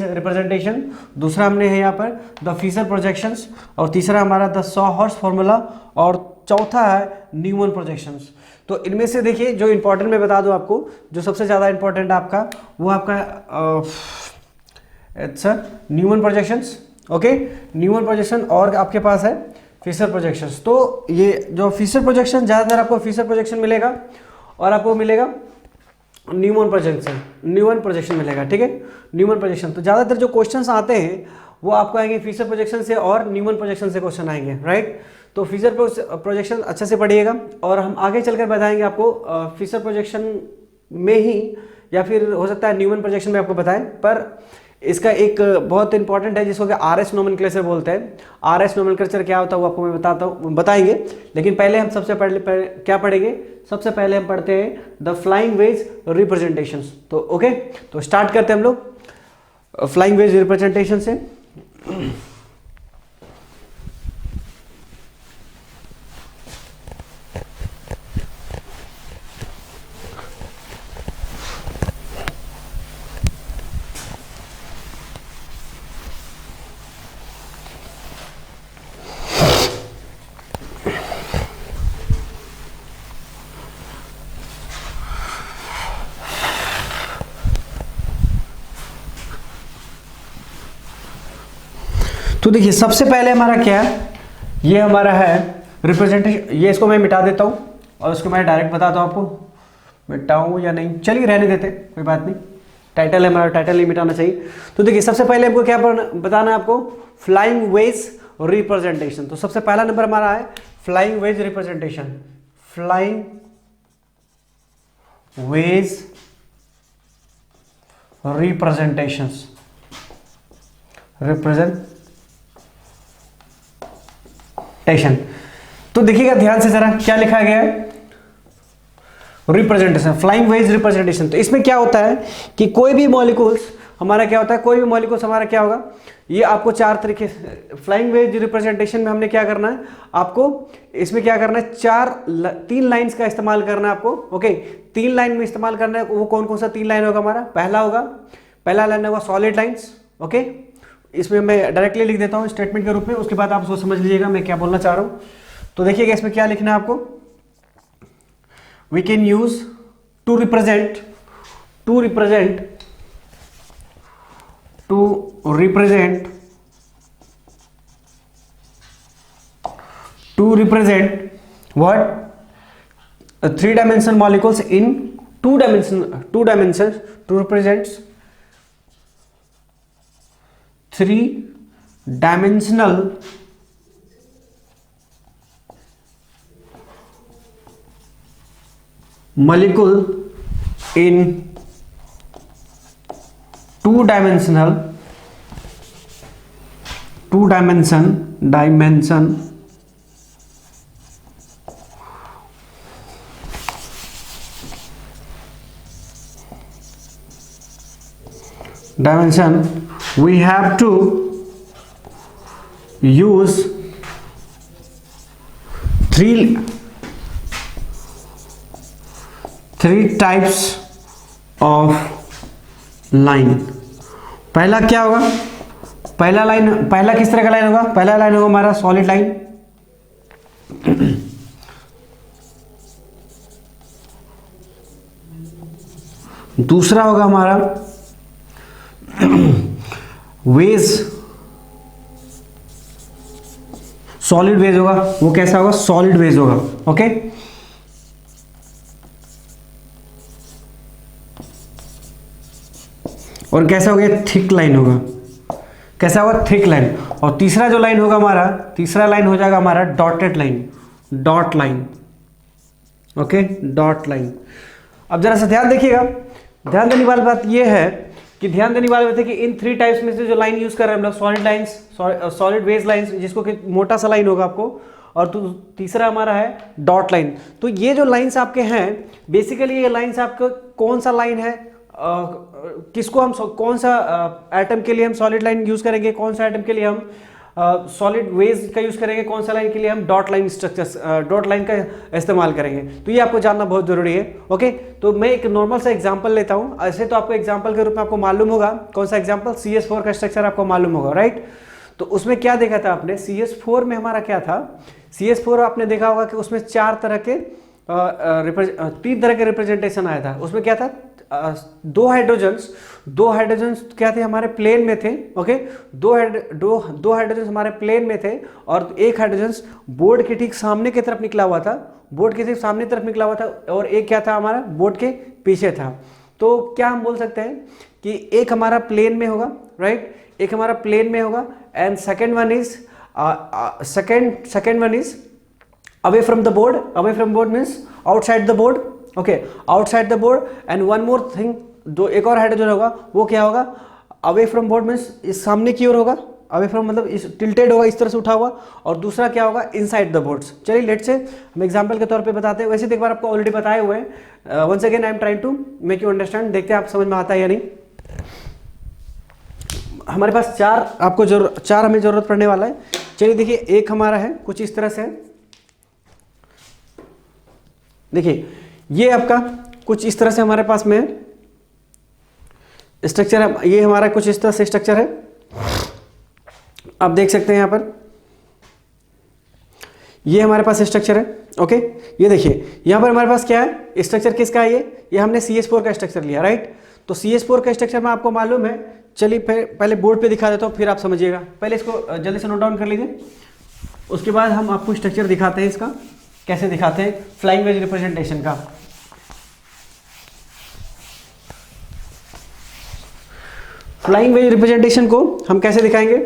रिप्रेजेंटेशन। दूसरा हमने है यहाँ पर द फिशर प्रोजेक्शंस, और तीसरा हमारा द सॉहर्स फॉर्मूला, और चौथा है न्यूमन प्रोजेक्शंस। तो इनमें से देखिए जो इंपॉर्टेंट मैं बता दूं आपको, जो सबसे ज़्यादा इंपॉर्टेंट है आपका, वो आपका Newman projections, okay, Newman projection, और आपके पास है फिशर प्रोजेक्शंस। तो ये जो फिशर प्रोजेक्शन, ज़्यादातर आपको फिशर प्रोजेक्शन मिलेगा और आपको मिलेगा न्यूमन प्रोजेक्शन मिलेगा, ठीक है, न्यूमन प्रोजेक्शन। तो ज़्यादातर जो क्वेश्चंस आते हैं वो आपको आएंगे फिशर प्रोजेक्शन से और न्यूमन प्रोजेक्शन से क्वेश्चन आएंगे, राइट। तो फिशर प्रोजेक्शन अच्छे से पढ़िएगा, और हम आगे चलकर बताएंगे आपको फिशर प्रोजेक्शन में ही, या फिर हो सकता है न्यूमन प्रोजेक्शन में आपको बताएं। पर इसका एक बहुत इंपॉर्टेंट है जिसको कि RS नोमेनक्लेचर बोलते हैं। RS नोमेनक्लेचर क्या होता है वो आपको मैं बताएंगे, लेकिन पहले हम सबसे पहले क्या पढ़ेंगे, सबसे पहले हम पढ़ते हैं द फ्लाइंग वेज रिप्रेजेंटेशंस। तो ओके, तो स्टार्ट करते हैं हम लोग। फ्लाइंग वेज रिप्रेजेंटेशन से। तो देखिए सबसे पहले हमारा क्या है, ये हमारा है रिप्रेजेंटेशन। ये इसको मैं मिटा देता हूँ और उसको मैं डायरेक्ट बताता हूँ आपको, मिटाऊँ या नहीं, चलिए रहने देते, कोई बात नहीं। टाइटल है हमारा, टाइटल नहीं मिटाना चाहिए। तो देखिए सबसे पहले हमको क्या बताना है आपको, फ्लाइंग वेज रिप्रेजेंटेशन। तो सबसे पहला नंबर हमारा है flying wedge representation. Flying wedge representations, तो देखिएगा ध्यान से जरा क्या लिखा गया है, रिप्रेजेंटेशन, फ्लाइंग वेज रिप्रेजेंटेशन। तो इसमें क्या होता है कि कोई भी मॉलिक्यूल्स हमारा क्या होता है, कोई भी मॉलिक्यूल्स हमारा क्या होगा, ये आपको चार तरीके, फ्लाइंग वेज रिप्रेजेंटेशन में हमने क्या करना है, आपको इसमें क्या करना है, तीन लाइंस का इस्तेमाल करना है आपको। ओके, तीन लाइन में इस्तेमाल करना है। वो कौन कौन सा तीन लाइन होगा हमारा, पहला लाइन होगा सॉलिड लाइन्स। ओके, इसमें मैं डायरेक्टली लिख देता हूँ स्टेटमेंट के रूप में, उसके बाद आप उसको समझ लीजिएगा मैं क्या बोलना चाह रहा हूँ। तो देखिएगा इसमें क्या लिखना है आपको, we can use to represent what, three dimensional molecules in two dimensions to represent three-dimensional molecule in two-dimension we have to use three types of line। पहला क्या होगा, पहला किस तरह का लाइन होगा, पहला लाइन होगा हमारा सॉलिड लाइन। दूसरा होगा हमारा वेज, सॉलिड वेज होगा। वो कैसा होगा, सॉलिड वेज होगा। ओके, और कैसा हो गया, थिक लाइन होगा। कैसा होगा, थिक लाइन। और तीसरा जो लाइन होगा हमारा, तीसरा लाइन हो जाएगा हमारा dotted line, dot line. Okay, dot line. अब जरा सा ध्यान देखिएगा, ध्यान देने वाली बात यह है कि कि इन थ्री टाइप्स में से जो लाइन यूज कर रहे हैं हम लोग, solid lines, solid wedge lines, जिसको कि मोटा सा लाइन होगा आपको, और तीसरा हमारा है डॉट लाइन। तो ये जो लाइंस आपके हैं, बेसिकली ये लाइंस आपका कौन सा लाइन है, किसको हम कौन सा एटम के लिए हम सॉलिड लाइन यूज करेंगे, कौन सा एटम के लिए हम सॉलिड वेज का यूज करेंगे, कौन सा लाइन के लिए हम dot line structure, dot line का इस्तेमाल करेंगे। तो ये आपको जानना बहुत जरूरी है। ओके, तो मैं एक नॉर्मल सा एग्जांपल लेता हूं। ऐसे तो आपको एग्जांपल के रूप में आपको मालूम होगा, कौन सा एग्जांपल, CH4 का स्ट्रक्चर आपको मालूम होगा, राइट। तो उसमें क्या देखा था आपने, CH4 में हमारा क्या था, CH4 आपने देखा होगा कि उसमें तीन तरह के रिप्रेजेंटेशन आया था। उसमें क्या था, दो हाइड्रोजन्स क्या थे, हमारे प्लेन में थे। ओके, दो हाइड्रोजन्स हमारे प्लेन में थे, और एक हाइड्रोजन्स बोर्ड के ठीक सामने की तरफ निकला हुआ था, बोर्ड के ठीक सामने तरफ निकला हुआ था, और एक क्या था हमारा, बोर्ड के पीछे था। तो क्या हम बोल सकते हैं कि एक हमारा प्लेन में होगा, राइट, एक हमारा प्लेन में होगा, and second one is away from the board means outside the board। okay, outside the board, and one more thing, जो एक और हाइड्रोजन होगा वो क्या होगा, away from board means इस सामने की ओर होगा, away from मतलब इस tilted होगा, इस तरह से उठा हुआ, और दूसरा क्या होगा, inside the boards। चलिए लेट्स से हम एग्जांपल के तौर पे बताते हैं। वैसे तो एक बार आपको ऑलरेडी बताए हुए हैं, once again I am trying to make you understand, देखते हैं आप समझ में आता है या नहीं। हमारे पास चार हमें जरूरत पड़ने वाला है। चलिए देखिए, एक हमारा है कुछ इस तरह से है। देखिए ये आपका कुछ इस तरह से हमारे पास में स्ट्रक्चर है। ये हमारा कुछ इस तरह से स्ट्रक्चर है, आप देख सकते हैं यहाँ पर। ये हमारे पास स्ट्रक्चर है। ओके, ये देखिए यहाँ पर हमारे पास क्या है, स्ट्रक्चर किसका है, ये हमने CH4 का स्ट्रक्चर लिया, राइट। तो CH4 का स्ट्रक्चर में आपको मालूम है, चलिए पहले बोर्ड पे दिखा देता हूँ, फिर आप समझिएगा। पहले इसको जल्दी से नोट डाउन कर लीजिए, उसके बाद हम आपको स्ट्रक्चर दिखाते हैं इसका, कैसे दिखाते हैं फ्लाइंग वेज रिप्रेजेंटेशन का। फ्लाइंग वेज रिप्रेजेंटेशन को हम कैसे दिखाएंगे,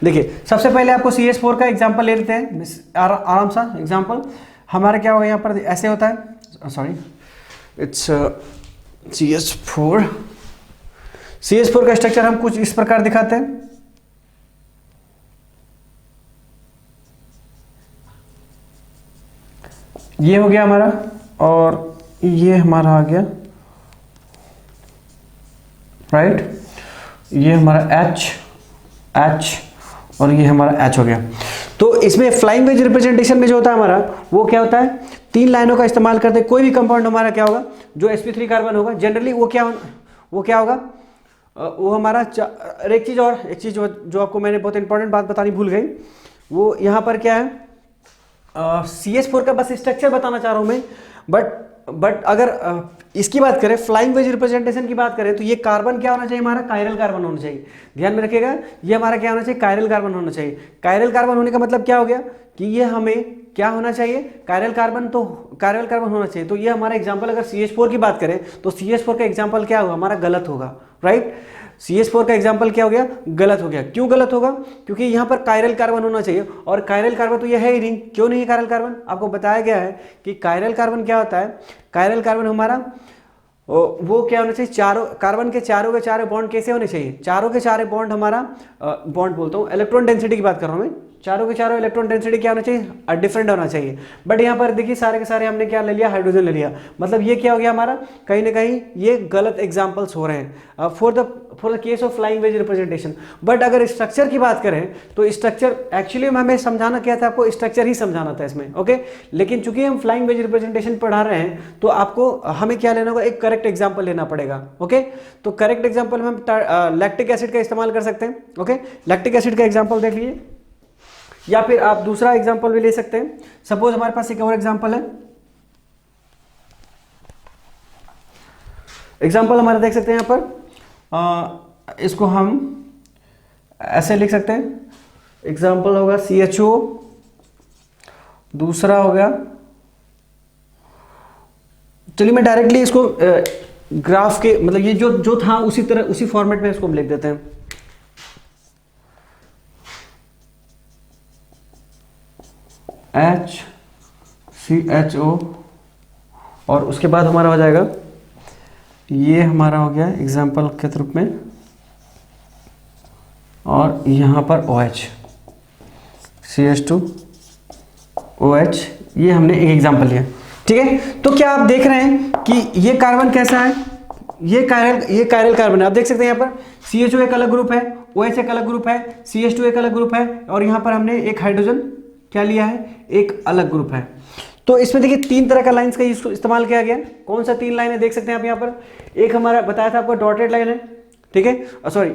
देखिए सबसे पहले आपको CH4 का एग्जांपल ले लेते हैं आराम सा एग्जांपल। हमारा क्या होगा यहाँ पर, ऐसे होता है, सॉरी इट्स CH4 का स्ट्रक्चर हम कुछ इस प्रकार दिखाते हैं। ये हो गया हमारा, और ये हमारा आ गया, राइट। ये हमारा H और ये हमारा H हो गया। तो इसमें फ्लाइंग वेज रिप्रेजेंटेशन में जो होता है हमारा, वो क्या होता है, 3 लाइनों का इस्तेमाल करते हैं। कोई भी कंपाउंड हमारा क्या होगा, जो sp3 कार्बन होगा जनरली वो क्या होगा, वो हमारा एक चीज़ जो आपको मैंने बहुत इंपॉर्टेंट बात बतानी भूल गई, वो यहाँ पर क्या है, CH4 का बस स्ट्रक्चर बताना चाह रहा हूँ मैं। बट अगर इसकी बात करें, फ्लाइंग वेज रिप्रेजेंटेशन की बात करें, तो ये कार्बन क्या होना चाहिए, हमारा कायरल कार्बन होना चाहिए। ध्यान में रखिएगा, ये हमारा क्या होना चाहिए, कायरल कार्बन होना चाहिए। कायरल कार्बन होने का मतलब क्या हो गया कि ये हमें क्या होना चाहिए, कायरल कार्बन होना चाहिए। तो ये हमारा एग्जाम्पल, अगर CH4 की बात करें तो CH4 का एग्जाम्पल क्या होगा, हमारा गलत होगा, राइट। CH4 का एग्जाम्पल क्या हो गया, गलत हो गया। क्यों गलत होगा, क्योंकि यहाँ पर कायरल कार्बन होना चाहिए, और कायरल कार्बन तो ये है ही नहीं। क्यों नहीं है कायरल कार्बन, आपको बताया गया है कि कायरल कार्बन क्या होता है। कायरल कार्बन हमारा वो क्या होना चाहिए, कार्बन के चारों के चारों बॉन्ड कैसे होने चाहिए, चारों के चारों बॉन्ड हमारा बॉन्ड बोलता हूँ, इलेक्ट्रॉन डेंसिटी की बात कर रहा हूँ मैं, चारों के चारों इलेक्ट्रॉन डेंसिटी क्या होना चाहिए, डिफरेंट होना चाहिए। बट यहाँ पर देखिए सारे के सारे हमने क्या ले लिया, हाइड्रोजन ले लिया। मतलब ये क्या हो गया हमारा, कहीं ना कहीं ये गलत एग्जाम्पल्स हो रहे हैं for the case of flying wedge representation. But अगर स्ट्रक्चर की बात करें तो स्ट्रक्चर एक्चुअली हमें समझाना क्या था, आपको स्ट्रक्चर ही समझाना था इसमें, ओके। लेकिन चूंकि हम फ्लाइंग वेज रिप्रेजेंटेशन पढ़ा रहे हैं, तो आपको हमें क्या लेना होगा, एक करेक्ट एग्जाम्पल लेना पड़ेगा, ओके। तो करेक्ट एग्जाम्पल में हम लैक्टिक एसिड का इस्तेमाल कर सकते हैं, ओके। लैक्टिक एसिड का एग्जाम्पल देख लीजिए, या फिर आप दूसरा एग्जाम्पल भी ले सकते हैं। सपोज हमारे पास एक और एग्जाम्पल है, एग्जाम्पल हमारा देख सकते हैं यहाँ पर, इसको हम ऐसे लिख सकते हैं। एग्जाम्पल होगा CHO, दूसरा हो गया, चलिए मैं डायरेक्टली इसको ग्राफ के मतलब ये जो था उसी तरह उसी फॉर्मेट में इसको हम लिख देते हैं। HCHO, और उसके बाद हमारा हो जाएगा, ये हमारा हो गया एग्जाम्पल के रूप में, और यहाँ पर OH, CH2OH, ये हमने एक एग्जाम्पल लिया, ठीक है। तो क्या आप देख रहे हैं कि ये कार्बन कैसा है, ये कायरल कार्बन है। आप देख सकते हैं यहाँ पर CHO एक अलग ग्रुप है, OH एक अलग ग्रुप है, CH2 एक अलग ग्रुप है, और यहाँ पर हमने एक हाइड्रोजन क्या लिया है, एक अलग ग्रुप है। तो इसमें देखिए 3 तरह का लाइंस का इस्तेमाल किया गया। कौन सा 3 लाइन है देख सकते हैं आप यहाँ पर। एक हमारा बताया था आपको डॉटेड लाइन है, ठीक है, सॉरी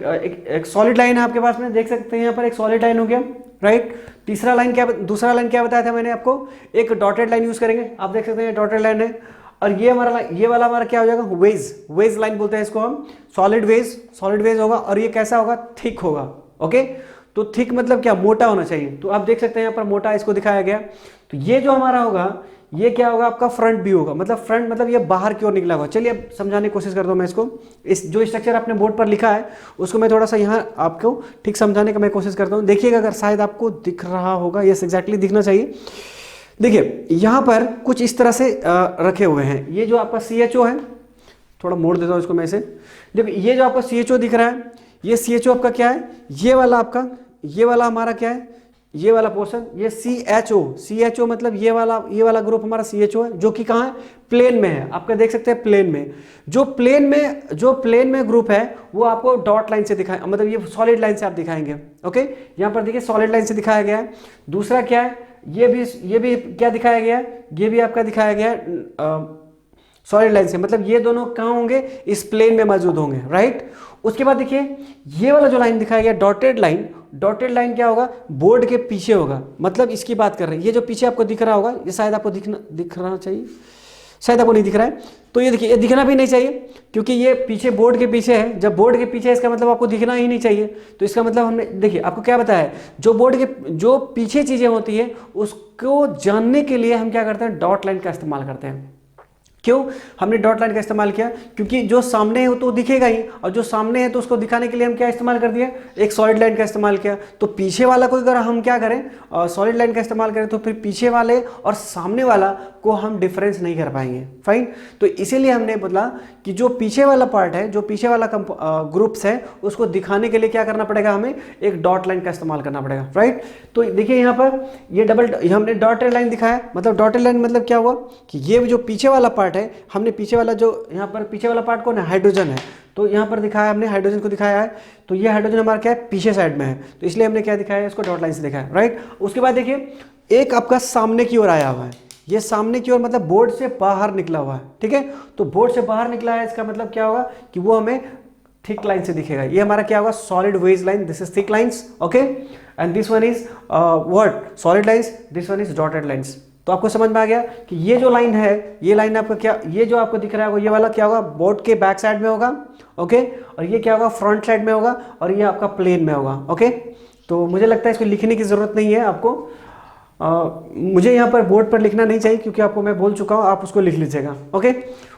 एक सॉलिड लाइन है आपके पास में, देख सकते हैं यहाँ पर एक सॉलिड लाइन हो गया, राइट। दूसरा लाइन क्या बताया था मैंने आपको, एक डॉटेड लाइन यूज करेंगे। आप देख सकते हैं डॉटेड लाइन है, और ये वाला हमारा क्या हो जाएगा, वेज लाइन बोलते हैं इसको हम, सॉलिड वेज होगा, और ये कैसा होगा, थिक होगा, ओके। तो थिक मतलब क्या, मोटा होना चाहिए। तो आप देख सकते हैं यहाँ पर मोटा इसको दिखाया गया। तो ये जो हमारा होगा, ये क्या होगा, आपका फ्रंट व्यू होगा, मतलब फ्रंट मतलब ये बाहर की ओर निकला होगा। चलिए अब समझाने की कोशिश करता हूँ मैं इसको। इस जो स्ट्रक्चर आपने बोर्ड पर लिखा है उसको मैं थोड़ा सा यहाँ आपको ठीक समझाने का मैं कोशिश करता हूँ। देखिएगा अगर शायद आपको दिख रहा होगा, यस एग्जैक्टली दिखना चाहिए। देखिए यहाँ पर कुछ इस तरह से रखे हुए हैं। ये जो आपका CHO है, थोड़ा मोड़ देता हूँ इसको मैं इसे। देखिए ये जो आपका CHO दिख रहा है, ये CHO आपका क्या है, ये वाला हमारा क्या है, ये वाला पोर्शन, ये CHO मतलब ये वाला ग्रुप हमारा CHO है, जो कि कहाँ है, प्लेन में है। आपका देख सकते हैं प्लेन में, जो प्लेन में ग्रुप है वो आपको डॉट लाइन से दिखाए, मतलब ये सॉलिड लाइन से आप दिखाएंगे। ओके, यहाँ पर देखिए सॉलिड लाइन से दिखाया गया है। दूसरा क्या है, ये भी क्या दिखाया गया है, ये भी आपका दिखाया गया है सॉलिड लाइन से, मतलब ये दोनों कहाँ होंगे, इस प्लेन में मौजूद होंगे, राइट। उसके बाद देखिए ये वाला जो लाइन दिखाया गया डॉटेड लाइन क्या होगा, बोर्ड के पीछे होगा, मतलब इसकी बात कर रहे हैं। ये जो पीछे आपको दिख रहा होगा, ये शायद आपको दिखना चाहिए, शायद आपको नहीं दिख रहा है, तो ये देखिए, ये दिखना भी नहीं चाहिए क्योंकि ये पीछे बोर्ड के पीछे है। जब बोर्ड के पीछे है इसका मतलब आपको दिखना ही नहीं चाहिए। तो इसका मतलब हमने देखिए आपको क्या बताया है, जो पीछे चीजें होती है उसको जानने के लिए हम क्या करते हैं, डॉट लाइन का इस्तेमाल करते हैं। क्यों हमने डॉट लाइन का इस्तेमाल किया, क्योंकि जो सामने है वो तो दिखेगा ही, और जो सामने है तो उसको दिखाने के लिए हम क्या इस्तेमाल कर दिया, एक सॉलिड लाइन का इस्तेमाल किया। तो पीछे वाला को अगर हम क्या करें, सॉलिड लाइन का इस्तेमाल करें, तो फिर पीछे वाले और सामने वाला को हम डिफरेंस नहीं कर पाएंगे। फाइन, तो इसीलिए हमने बोला कि जो पीछे वाला पार्ट है, जो पीछे वाला ग्रुप्स है, उसको दिखाने के लिए क्या करना पड़ेगा, हमें एक डॉट लाइन का इस्तेमाल करना पड़ेगा, राइट। तो देखिए यहाँ पर ये हमने डॉटेड लाइन दिखाया, मतलब डॉटेड लाइन मतलब क्या हुआ कि ये जो पीछे वाला पार्ट है, हमने पीछे वाला जो यहाँ पर पीछे वाला पार्ट कौन है, हाइड्रोजन है, तो यहाँ पर दिखाया हमने हाइड्रोजन को दिखाया है। तो ये हाइड्रोजन हमारा क्या है, पीछे साइड में है, तो इसलिए हमने क्या दिखाया है, इसको डॉट लाइन से दिखाया, राइट। उसके बाद देखिए एक आपका सामने की ओर आया हुआ है, ये सामने की ओर मतलब बोर्ड से बाहर निकला हुआ है, ठीक है। तो बोर्ड से बाहर निकला है, इसका मतलब क्या होगा कि वो हमें थिक लाइन से दिखेगा। ये हमारा क्या होगा, solid wedge line, this is thick lines, okay, and this one is what, solid lines, this one is dotted lines. तो आपको समझ में आ गया कि ये जो लाइन है, ये लाइन आपका क्या, ये जो आपको दिख रहा है ये वाला क्या होगा, बोर्ड के बैक साइड में होगा, ओके, और ये क्या होगा, फ्रंट साइड में होगा, और ये आपका प्लेन में होगा, ओके। तो मुझे लगता है इसको लिखने की जरूरत नहीं है आपको, मुझे यहाँ पर बोर्ड पर लिखना नहीं चाहिए क्योंकि आपको मैं बोल चुका हूँ, आप उसको लिख लीजिएगा, ओके।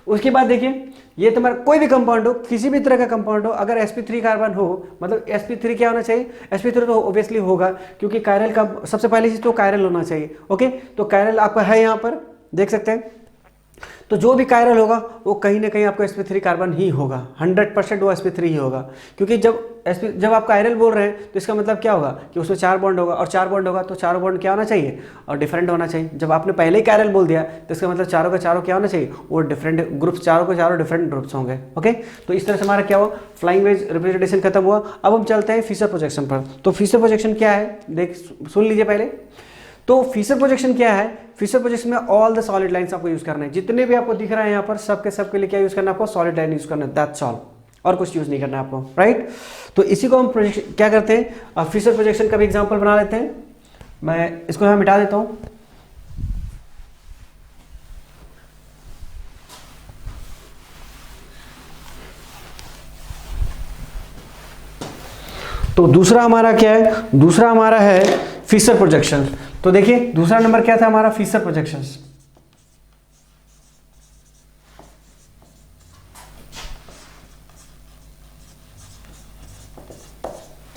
उसके बाद देखिए ये तुम्हारा कोई भी कंपाउंड हो, किसी भी तरह का कंपाउंड हो, अगर sp3 कार्बन हो, मतलब sp3 क्या होना चाहिए, sp3 तो ऑब्वियसली होगा क्योंकि कायरल का सबसे पहली चीज तो कायरल होना चाहिए, ओके। तो कायरल आपका है, यहाँ पर देख सकते हैं। तो जो भी कायरल होगा वो कहीं ना कहीं आपको sp3 कार्बन ही होगा, 100% वो sp3 ही होगा, क्योंकि जब आप कायरल बोल रहे हैं तो इसका मतलब क्या होगा कि उसमें 4 बॉन्ड होगा, और 4 बॉन्ड होगा तो चारों बॉन्ड क्या होना चाहिए, और डिफरेंट होना चाहिए। जब आपने पहले ही कायरल बोल दिया तो इसका मतलब चारों का चारों क्या होना चाहिए, वो डिफरेंट ग्रुप्स, चारों के चारों डिफरेंट ग्रुप्स होंगे, ओके। तो इस तरह से हमारा क्या हुआ, फ्लाइंग वेज रिप्रेजेंटेशन खत्म हुआ। अब हम चलते हैं फिशर प्रोजेक्शन पर। तो फिशर प्रोजेक्शन क्या है, देख सुन लीजिए पहले। तो फिशर प्रोजेक्शन क्या है, फिशर प्रोजेक्शन में ऑल द सॉलिड लाइंस आपको यूज करना है, जितने भी आपको दिख रहा है यहाँ पर सबके लिए क्या यूज करना है आपको, सॉलिड लाइन यूज करना है, दैट्स ऑल, और कुछ यूज नहीं करना है आपको, राइट। तो इसी को हम क्या करते हैं, फिशर प्रोजेक्शन का भी एग्जांपल बना लेते हैं। मैं इसको यहाँ मिटा देता हूँ। तो दूसरा हमारा क्या है, दूसरा हमारा है फिशर प्रोजेक्शन। तो देखिए दूसरा नंबर क्या था हमारा, फिशर प्रोजेक्शंस।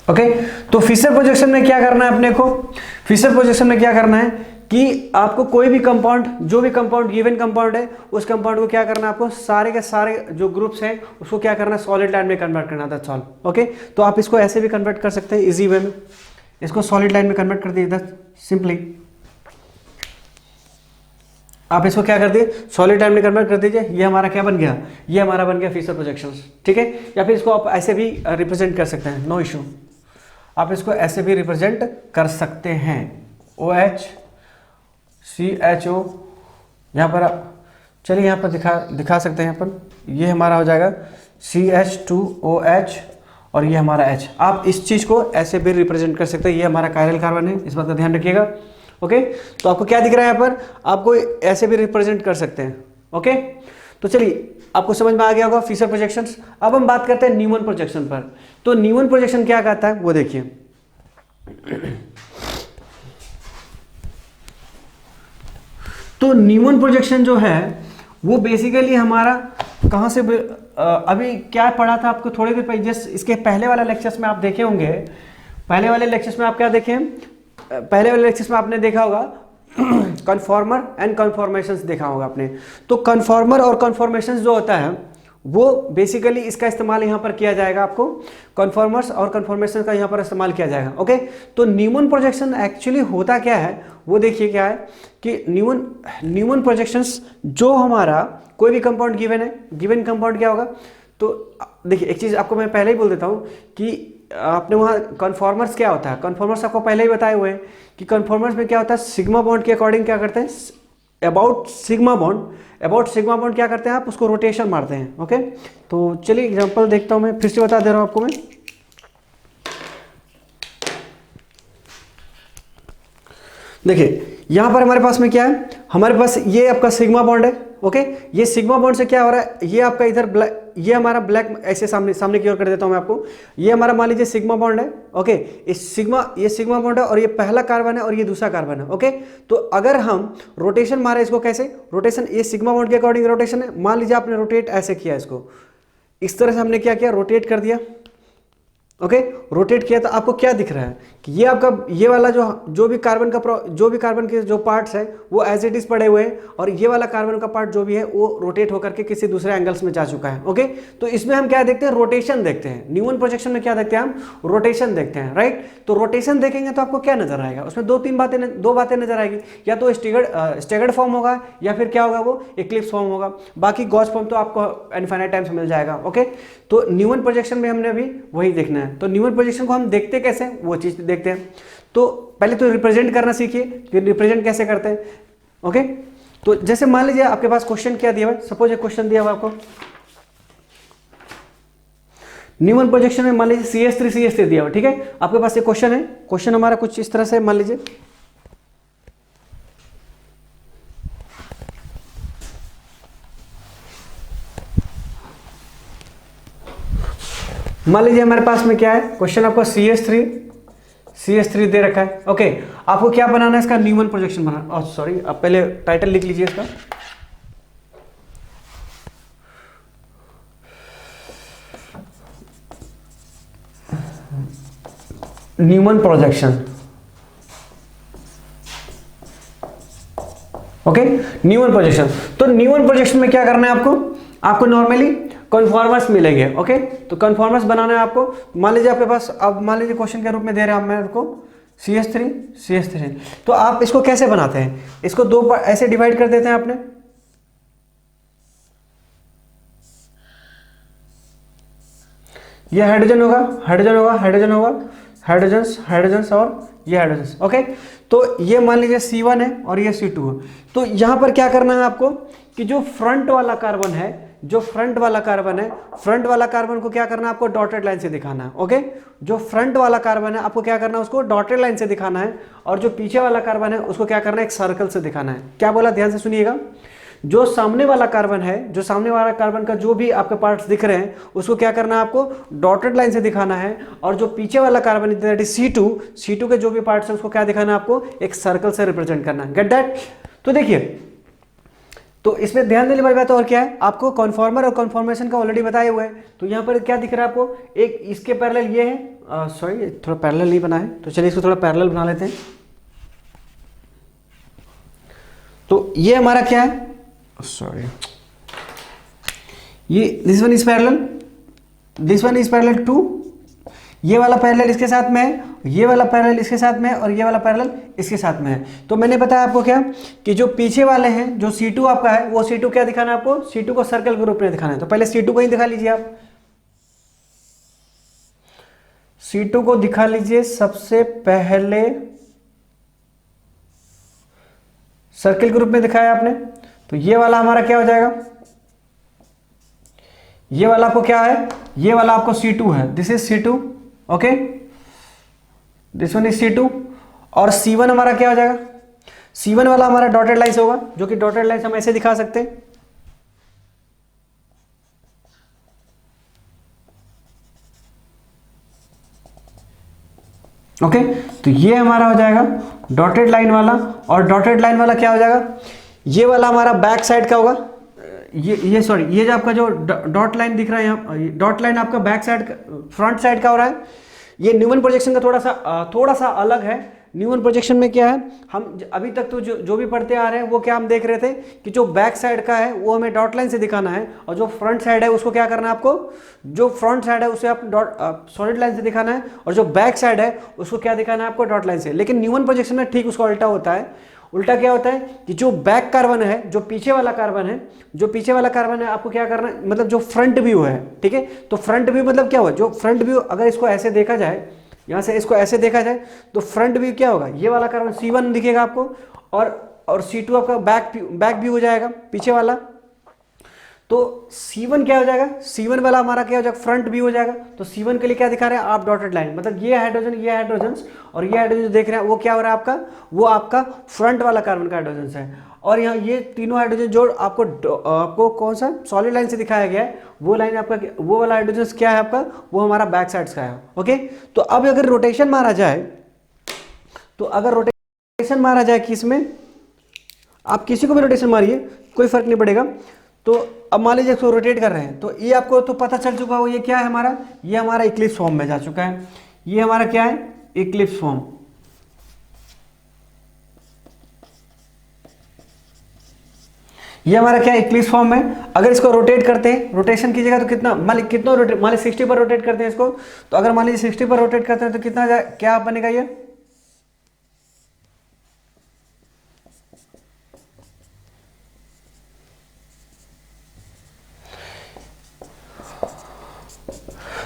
ओके, तो फिशर प्रोजेक्शन में क्या करना है अपने को, फिशर प्रोजेक्शन में क्या करना है कि आपको कोई भी कंपाउंड, जो भी कंपाउंड गिवन कंपाउंड है, उस कंपाउंड को क्या करना है आपको, सारे के सारे जो ग्रुप्स हैं उसको क्या करना है, सॉलिड लाइन में कन्वर्ट करना था, सॉल्व, ओके। तो आप इसको ऐसे भी कन्वर्ट कर सकते हैं इजी वे में, इसको सॉलिड लाइन में कन्वर्ट कर दिए सिंपली, आप इसको क्या कर दिए, सॉलिड लाइन में कन्वर्ट कर दीजिए। ये हमारा क्या बन गया, ये हमारा बन गया फिशर प्रोजेक्शंस, ठीक है। या फिर इसको आप ऐसे भी रिप्रेजेंट कर सकते हैं, नो इशू, आप इसको ऐसे भी रिप्रेजेंट कर सकते हैं, OH CHO, यहाँ पर चलिए यहाँ पर दिखा सकते हैं, यहाँ पर ये हमारा हो जाएगा CH2OH और ये हमारा H। आप इस चीज़ को ऐसे भी रिप्रेजेंट कर सकते हैं, ये हमारा कायरल कार्बन है, इस बात का ध्यान रखिएगा, ओके। तो आपको क्या दिख रहा है यहाँ पर, आपको ऐसे भी रिप्रेजेंट कर सकते हैं, ओके। तो चलिए आपको समझ में आ गया होगा फिशर प्रोजेक्शंस। अब हम बात करते हैं न्यूमैन प्रोजेक्शन पर। तो न्यूमैन प्रोजेक्शन क्या कहता है वो देखिए। तो न्यूमैन प्रोजेक्शन जो है वो बेसिकली हमारा कहाँ से, अभी क्या पढ़ा था आपको थोड़ी देर पहले, इसके पहले वाले लेक्चर्स में आप देखे होंगे, पहले वाले लेक्चर्स में आप क्या देखे, पहले वाले लेक्चर्स में आपने देखा होगा कन्फॉर्मर एंड कन्फॉर्मेशंस देखा होगा आपने। तो कन्फॉर्मर और कन्फॉर्मेशंस जो होता है वो बेसिकली इसका इस्तेमाल यहाँ पर किया जाएगा, आपको कन्फॉर्मर्स और कन्फॉर्मेशन का यहाँ पर इस्तेमाल किया जाएगा। ओके, तो न्यूमन प्रोजेक्शन एक्चुअली होता क्या है वो देखिए क्या है कि न्यूमन प्रोजेक्शंस जो हमारा कोई भी कंपाउंड गिवन है, गिवन कंपाउंड क्या होगा, तो देखिए एक चीज़ आपको मैं पहले ही बोल देता हूँ कि आपने वहाँ कन्फॉर्मर्स क्या होता है, कन्फॉर्मर्स आपको पहले ही बताए हुए हैं कि कन्फॉर्मर्स में क्या होता है, सिग्मा बॉन्ड के अकॉर्डिंग क्या करते हैं, अबाउट सिग्मा बॉन्ड क्या करते हैं आप उसको रोटेशन मारते हैं। ओके, तो चलिए एग्जांपल देखता हूं, मैं फिर से बता दे रहा हूं आपको मैं। देखिए यहां पर हमारे पास में क्या है, हमारे पास ये आपका सिग्मा बॉन्ड है। ओके, ये सिग्मा बॉन्ड से क्या हो रहा है, ये आपका इधर ये हमारा ब्लैक ऐसे सामने की ओर कर देता हूं मैं आपको। ये हमारा मान लीजिए सिग्मा बॉन्ड है। ओके, ये सिग्मा बॉन्ड है और ये पहला कार्बन है और ये दूसरा कार्बन है। ओके, तो अगर हम रोटेशन मारे इसको, कैसे रोटेशन, ये सिग्मा बॉन्ड के अकॉर्डिंग रोटेशन है। मान लीजिए आपने रोटेट ऐसे किया, इसको इस तरह से हमने क्या किया, रोटेट कर दिया। ओके, रोटेट किया तो आपको क्या दिख रहा है कि ये आपका ये वाला जो भी कार्बन के जो पार्ट्स है वो एज इट इज पड़े हुए हैं, और ये वाला कार्बन का पार्ट जो भी है वो रोटेट होकर के किसी दूसरे एंगल्स में जा चुका है। ओके, तो इसमें हम क्या देखते हैं, रोटेशन देखते हैं। न्यूमन प्रोजेक्शन में क्या देखते हैं हम, रोटेशन देखते हैं, राइट। तो रोटेशन देखेंगे तो आपको क्या नजर आएगा, उसमें दो बातें नजर आएगी, या तो स्टेगर्ड फॉर्म होगा या फिर क्या होगा, वो इक्लिप्स फॉर्म होगा। बाकी गॉस फॉर्म तो आपको इनफाइनाइट टाइम्स मिल जाएगा। ओके, तो न्यूमन प्रोजेक्शन में हमने अभी वही देखना है। तो न्यूमन प्रोजेक्शन को हम देखते कैसे हैं, वो चीज देखते हैं। तो पहले तो रिप्रेजेंट करना सीखिए कि रिप्रेजेंट कैसे करते हैं। ओके, तो जैसे मान लीजिए आपके पास क्वेश्चन क्या दिया हुआ है, सपोज एक क्वेश्चन दिया हुआ आपको न्यूमन प्रोजेक्शन में, मान लीजिए CH3 दिया हुआ, ठीक है। आपके पास एक क्वेश्चन है, क्वेश्चन हमारा कुछ इस तरह से मान लीजिए, मान लीजिए हमारे पास में क्या है क्वेश्चन, आपको CH3 दे रखा है। ओके, आपको क्या बनाना है, इसका न्यूमन प्रोजेक्शन बनाना। सॉरी, आप पहले टाइटल लिख लीजिए इसका, Newman projection. Okay, Newman projection. तो न्यूमन प्रोजेक्शन में क्या करना है आपको नॉर्मली कन्फॉर्मर्स मिलेंगे। ओके, तो कन्फॉर्मर्स बनाना है आपको। मान लीजिए आपके पास, अब मान लीजिए क्वेश्चन के रूप में दे रहे हैं आप मेरे को CH3, तो आप इसको कैसे बनाते हैं, इसको दो ऐसे डिवाइड कर देते हैं आपने। ये हाइड्रोजन होगा हाइड्रोजन्स और ये हाइड्रोजन्स। ओके, तो ये मान लीजिए C1 है और ये C2 है। तो यहां पर क्या करना है आपको कि जो फ्रंट वाला कार्बन है, फ्रंट वाला कार्बन को क्या करना है, आपको डॉटेड लाइन से दिखाना है। ओके, जो फ्रंट वाला कार्बन है आपको क्या करना है, उसको डॉटेड लाइन से दिखाना है, और जो पीछे वाला कार्बन है उसको क्या करना है, एक सर्कल से दिखाना है। क्या बोला, ध्यान से सुनिएगा। जो सामने वाला कार्बन का जो भी आपके पार्ट्स दिख रहे हैं उसको क्या करना है, आपको डॉटेड लाइन से दिखाना है, और जो पीछे वाला कार्बन दैट इज C2 के जो भी पार्ट्स हैं उसको क्या दिखाना है, आपको एक सर्कल से रिप्रेजेंट करना है। Get that. तो देखिए, तो इसमें ध्यान देने वाली बात और क्या है, आपको कन्फॉर्मर और कन्फॉर्मेशन का ऑलरेडी बताए हुए हैं। तो यहाँ पर क्या दिख रहा है आपको, एक इसके पैरेलल ये है, सॉरी थोड़ा पैरेलल नहीं बना है, तो चलिए इसको थोड़ा पैरेलल बना लेते हैं। तो ये हमारा क्या है, सॉरी, ये this one is parallel to, ये वाला पैरेलल इसके साथ में है, ये वाला पैरेलल इसके साथ में है, और ये वाला पैरेलल इसके साथ में है। तो मैंने बताया आपको क्या कि जो पीछे वाले हैं, जो C2 आपका है, वो C2 क्या दिखाना है आपको, C2 को सर्कल के रूप में दिखाना है। तो पहले C2 को ही दिखा लीजिए आप, C2 को दिखा लीजिए सबसे पहले सर्कल के रूप में दिखाया आपने। तो ये वाला हमारा क्या हो जाएगा, ये वाला आपको क्या है, ये वाला आपको C2 है, this is C2। Okay, this one is C2, और C1 हमारा क्या हो जाएगा, C1 वाला हमारा डॉटेड लाइन होगा, जो कि डॉटेड लाइन हम ऐसे दिखा सकते हैं। ओके, तो ये हमारा हो जाएगा डॉटेड लाइन वाला, और डॉटेड लाइन वाला क्या हो जाएगा, ये वाला हमारा बैक साइड का होगा, ये सॉरी, ये जो आपका जो डॉट लाइन दिख रहा है यहाँ, डॉट लाइन आपका बैक साइड फ्रंट साइड का हो रहा है। ये न्यूमन प्रोजेक्शन का थोड़ा सा अलग है, न्यूमन प्रोजेक्शन में क्या है, हम अभी तक तो जो भी पढ़ते आ रहे हैं वो क्या हम देख रहे थे कि जो बैक साइड का है वो हमें डॉट लाइन से दिखाना है, और जो फ्रंट साइड है उसको क्या करना है आपको, जो फ्रंट साइड है उसे आप सॉलिड लाइन से दिखाना है, और जो बैक साइड है उसको क्या दिखाना है आपको, डॉट लाइन से। लेकिन न्यूमन प्रोजेक्शन में ठीक उसका उल्टा होता है। उल्टा क्या होता है कि जो बैक कार्बन है, जो पीछे वाला कार्बन है, जो पीछे वाला कार्बन है आपको क्या करना है, मतलब जो फ्रंट व्यू है, ठीक है। तो फ्रंट व्यू मतलब क्या हुआ, जो फ्रंट व्यू अगर इसको ऐसे देखा जाए, यहाँ से इसको ऐसे देखा जाए तो फ्रंट व्यू क्या होगा, ये वाला कार्बन C1 दिखेगा आपको, और C2 आपका बैक व्यू हो जाएगा, पीछे वाला। तो C1 क्या हो जाएगा, C1 वाला हमारा क्या हो जाएगा, फ्रंट व्यू हो जाएगा। तो C1 के लिए क्या दिखा रहे हैं आप, डॉटेड लाइन, मतलब ये हाइड्रोजन, ये हाइड्रोजन और ये हाइड्रोजन जो देख रहे हैं वो क्या हो रहा है आपका, वो आपका फ्रंट वाला कार्बन का हाइड्रोजन है। और यहाँ ये तीनों हाइड्रोजन जो आपको कौन सा सॉलिड लाइन से दिखाया गया है, वो लाइन आपका, वो वाला हाइड्रोजन क्या है आपका, वो हमारा बैक साइड का है। ओके, तो अब अगर रोटेशन मारा जाए, तो अगर रोटेशन मारा जाए किस में, आप किसी को भी रोटेशन मारिए कोई फर्क नहीं पड़ेगा। तो अब मान लीजिए इसको रोटेट कर रहे हैं, तो ये आपको तो पता चल चुका हो, ये क्या है हमारा, ये हमारा इक्लिप्स फॉर्म में जा चुका है। ये हमारा क्या है, इक्लिप्स फॉर्म। ये हमारा क्या इक्लिप्स फॉर्म है। अगर इसको रोटेट करते हैं, रोटेशन कीजिएगा तो कितना, मान लीजिए 60 पर रोटेट करते हैं इसको, तो अगर मान लीजिए 60 पर रोटेट करते हैं तो कितना क्या बनेगा ये,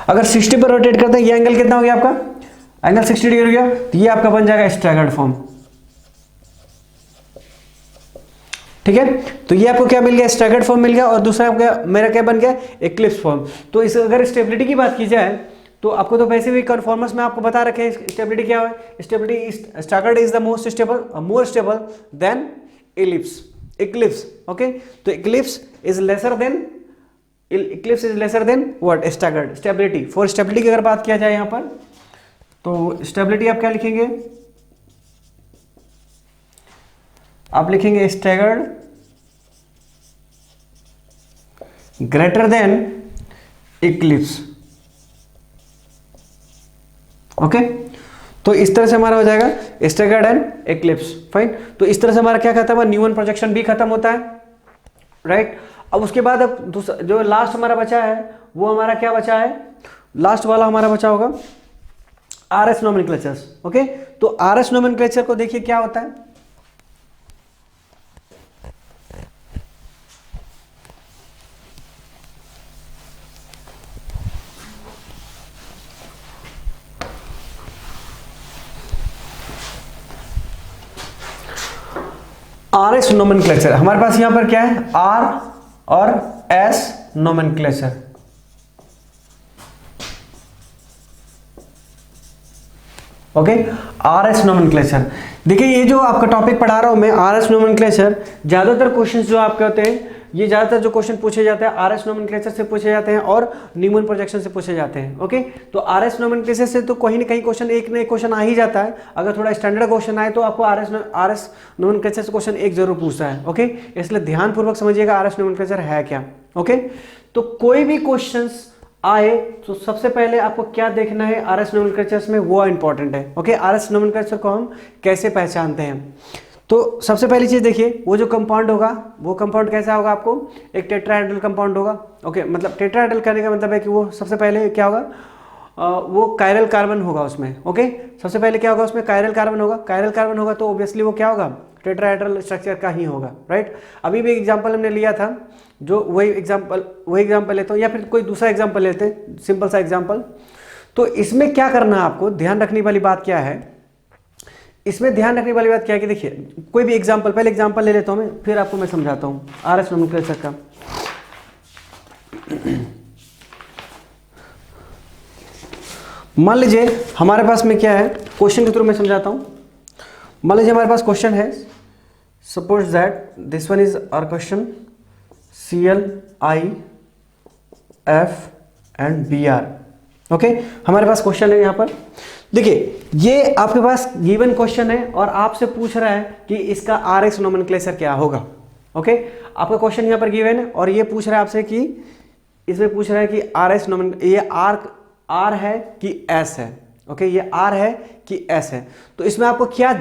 अगर 60 पर रोटेट करते हैं, ये एंगल कितना हो गया आपका, एंगल 60 डिग्री हो गया, तो ये आपका बन जाएगा स्टैगर्ड फॉर्म। ठीक है, तो ये आपको क्या मिल गया, स्टैगर्ड फॉर्म मिल गया, और दूसरा आपका मेरा क्या बन गया, इक्लिप्स फॉर्म। तो इस अगर स्टेबिलिटी की बात की जाए तो आपको तो वैसे भी कन्फॉर्मस में आपको बता रखे हैं स्टेबिलिटी क्या है, stability staggered is the most stable, more stable than eclipse. Okay, तो eclipse is lesser than, eclipse is lesser than what, staggered. Stability, for stability की अगर बात किया जाए यहां पर, तो स्टेबिलिटी आप क्या लिखेंगे, आप लिखेंगे staggered greater than eclipse. Okay, तो इस तरह से हमारा हो जाएगा स्टैगर्ड एंड इक्लिप्स। फाइन, तो इस तरह से हमारा क्या खत्म है, न्यूमन प्रोजेक्शन भी खत्म होता है, राइट। अब उसके बाद अब दूसरा जो लास्ट हमारा बचा है, वो हमारा क्या बचा है, लास्ट वाला हमारा बचा होगा RS नोमेनक्लेचर्स। ओके, तो RS नोमेनक्लेचर को देखिए क्या होता है। RS नोमेनक्लेचर हमारे पास यहां पर क्या है, R और S nomenclature. Okay, RS nomenclature. देखिए ये जो आपका टॉपिक पढ़ा रहा हूं मैं, RS नोमेनक्लेचर, ज्यादातर क्वेश्चंस जो आपके होते हैं, ये ज्यादातर जो क्वेश्चन पूछे जाते हैं RS नोमेनक्लेचर से पूछे जाते हैं और न्यूमन प्रोजेक्शन से पूछे जाते हैं। ओके, तो RS नोमेनक्लेचर से तो कहीं ना कहीं क्वेश्चन, एक ना एक क्वेश्चन आ ही जाता है। अगर थोड़ा स्टैंडर्ड क्वेश्चन आए तो आपको RS नोमेनक्लेचर से क्वेश्चन एक जरूर पूछता है। ओके, इसलिए ध्यानपूर्वक समझिएगा RS नोमेनक्लेचर है क्या। ओके, तो कोई भी क्वेश्चन आए तो सबसे पहले आपको क्या देखना है RS नोमेनक्लेचर में, वो इंपॉर्टेंट है। ओके, RS नोमेनक्लेचर को हम कैसे पहचानते हैं, तो सबसे पहली चीज देखिए, वो जो कंपाउंड होगा, वो कंपाउंड कैसा होगा, आपको एक टेट्राहेड्रल कंपाउंड होगा। ओके, मतलब टेट्राहेड्रल करने का मतलब है कि वो सबसे पहले क्या होगा, वो कायरल कार्बन होगा उसमें। ओके, सबसे पहले क्या होगा उसमें, कायरल कार्बन होगा। कायरल कार्बन होगा तो ऑब्वियसली वो क्या होगा, टेट्राहेड्रल स्ट्रक्चर का ही होगा, राइट। अभी भी एग्जांपल हमने लिया था, जो वही एग्जांपल लेते हो, या फिर कोई दूसरा एग्जांपल लेते हैं, सिंपल सा एग्जांपल। तो इसमें क्या करना है आपको, ध्यान रखने वाली बात क्या है, इसमें ध्यान रखने वाली बात क्या है कि देखिए कोई भी एग्जांपल, पहले एग्जांपल ले लेता हूं मैं, फिर आपको मैं समझाता हूं RS नोमेनक्लेचर का। मान लीजिए हमारे पास में क्या है, क्वेश्चन के थ्रू मैं समझाता हूं। मान लीजिए हमारे पास क्वेश्चन है, suppose that this one is our question, ClIF and Br। Okay, हमारे पास क्वेश्चन है यहाँ पर। देखिए ये आपके पास गिवन क्वेश्चन है और आपसे पूछ रहा है कि इसका RS नोमेनक्लेचर क्या होगा। ओके, आपका क्वेश्चन यहाँ पर गिवन है और ये पूछ रहा है आपसे कि इसमें पूछ रहा है कि RS नोमेन, ये R है कि S है। ओके, ये आर है कि एस है। तो इसमें आपको क्या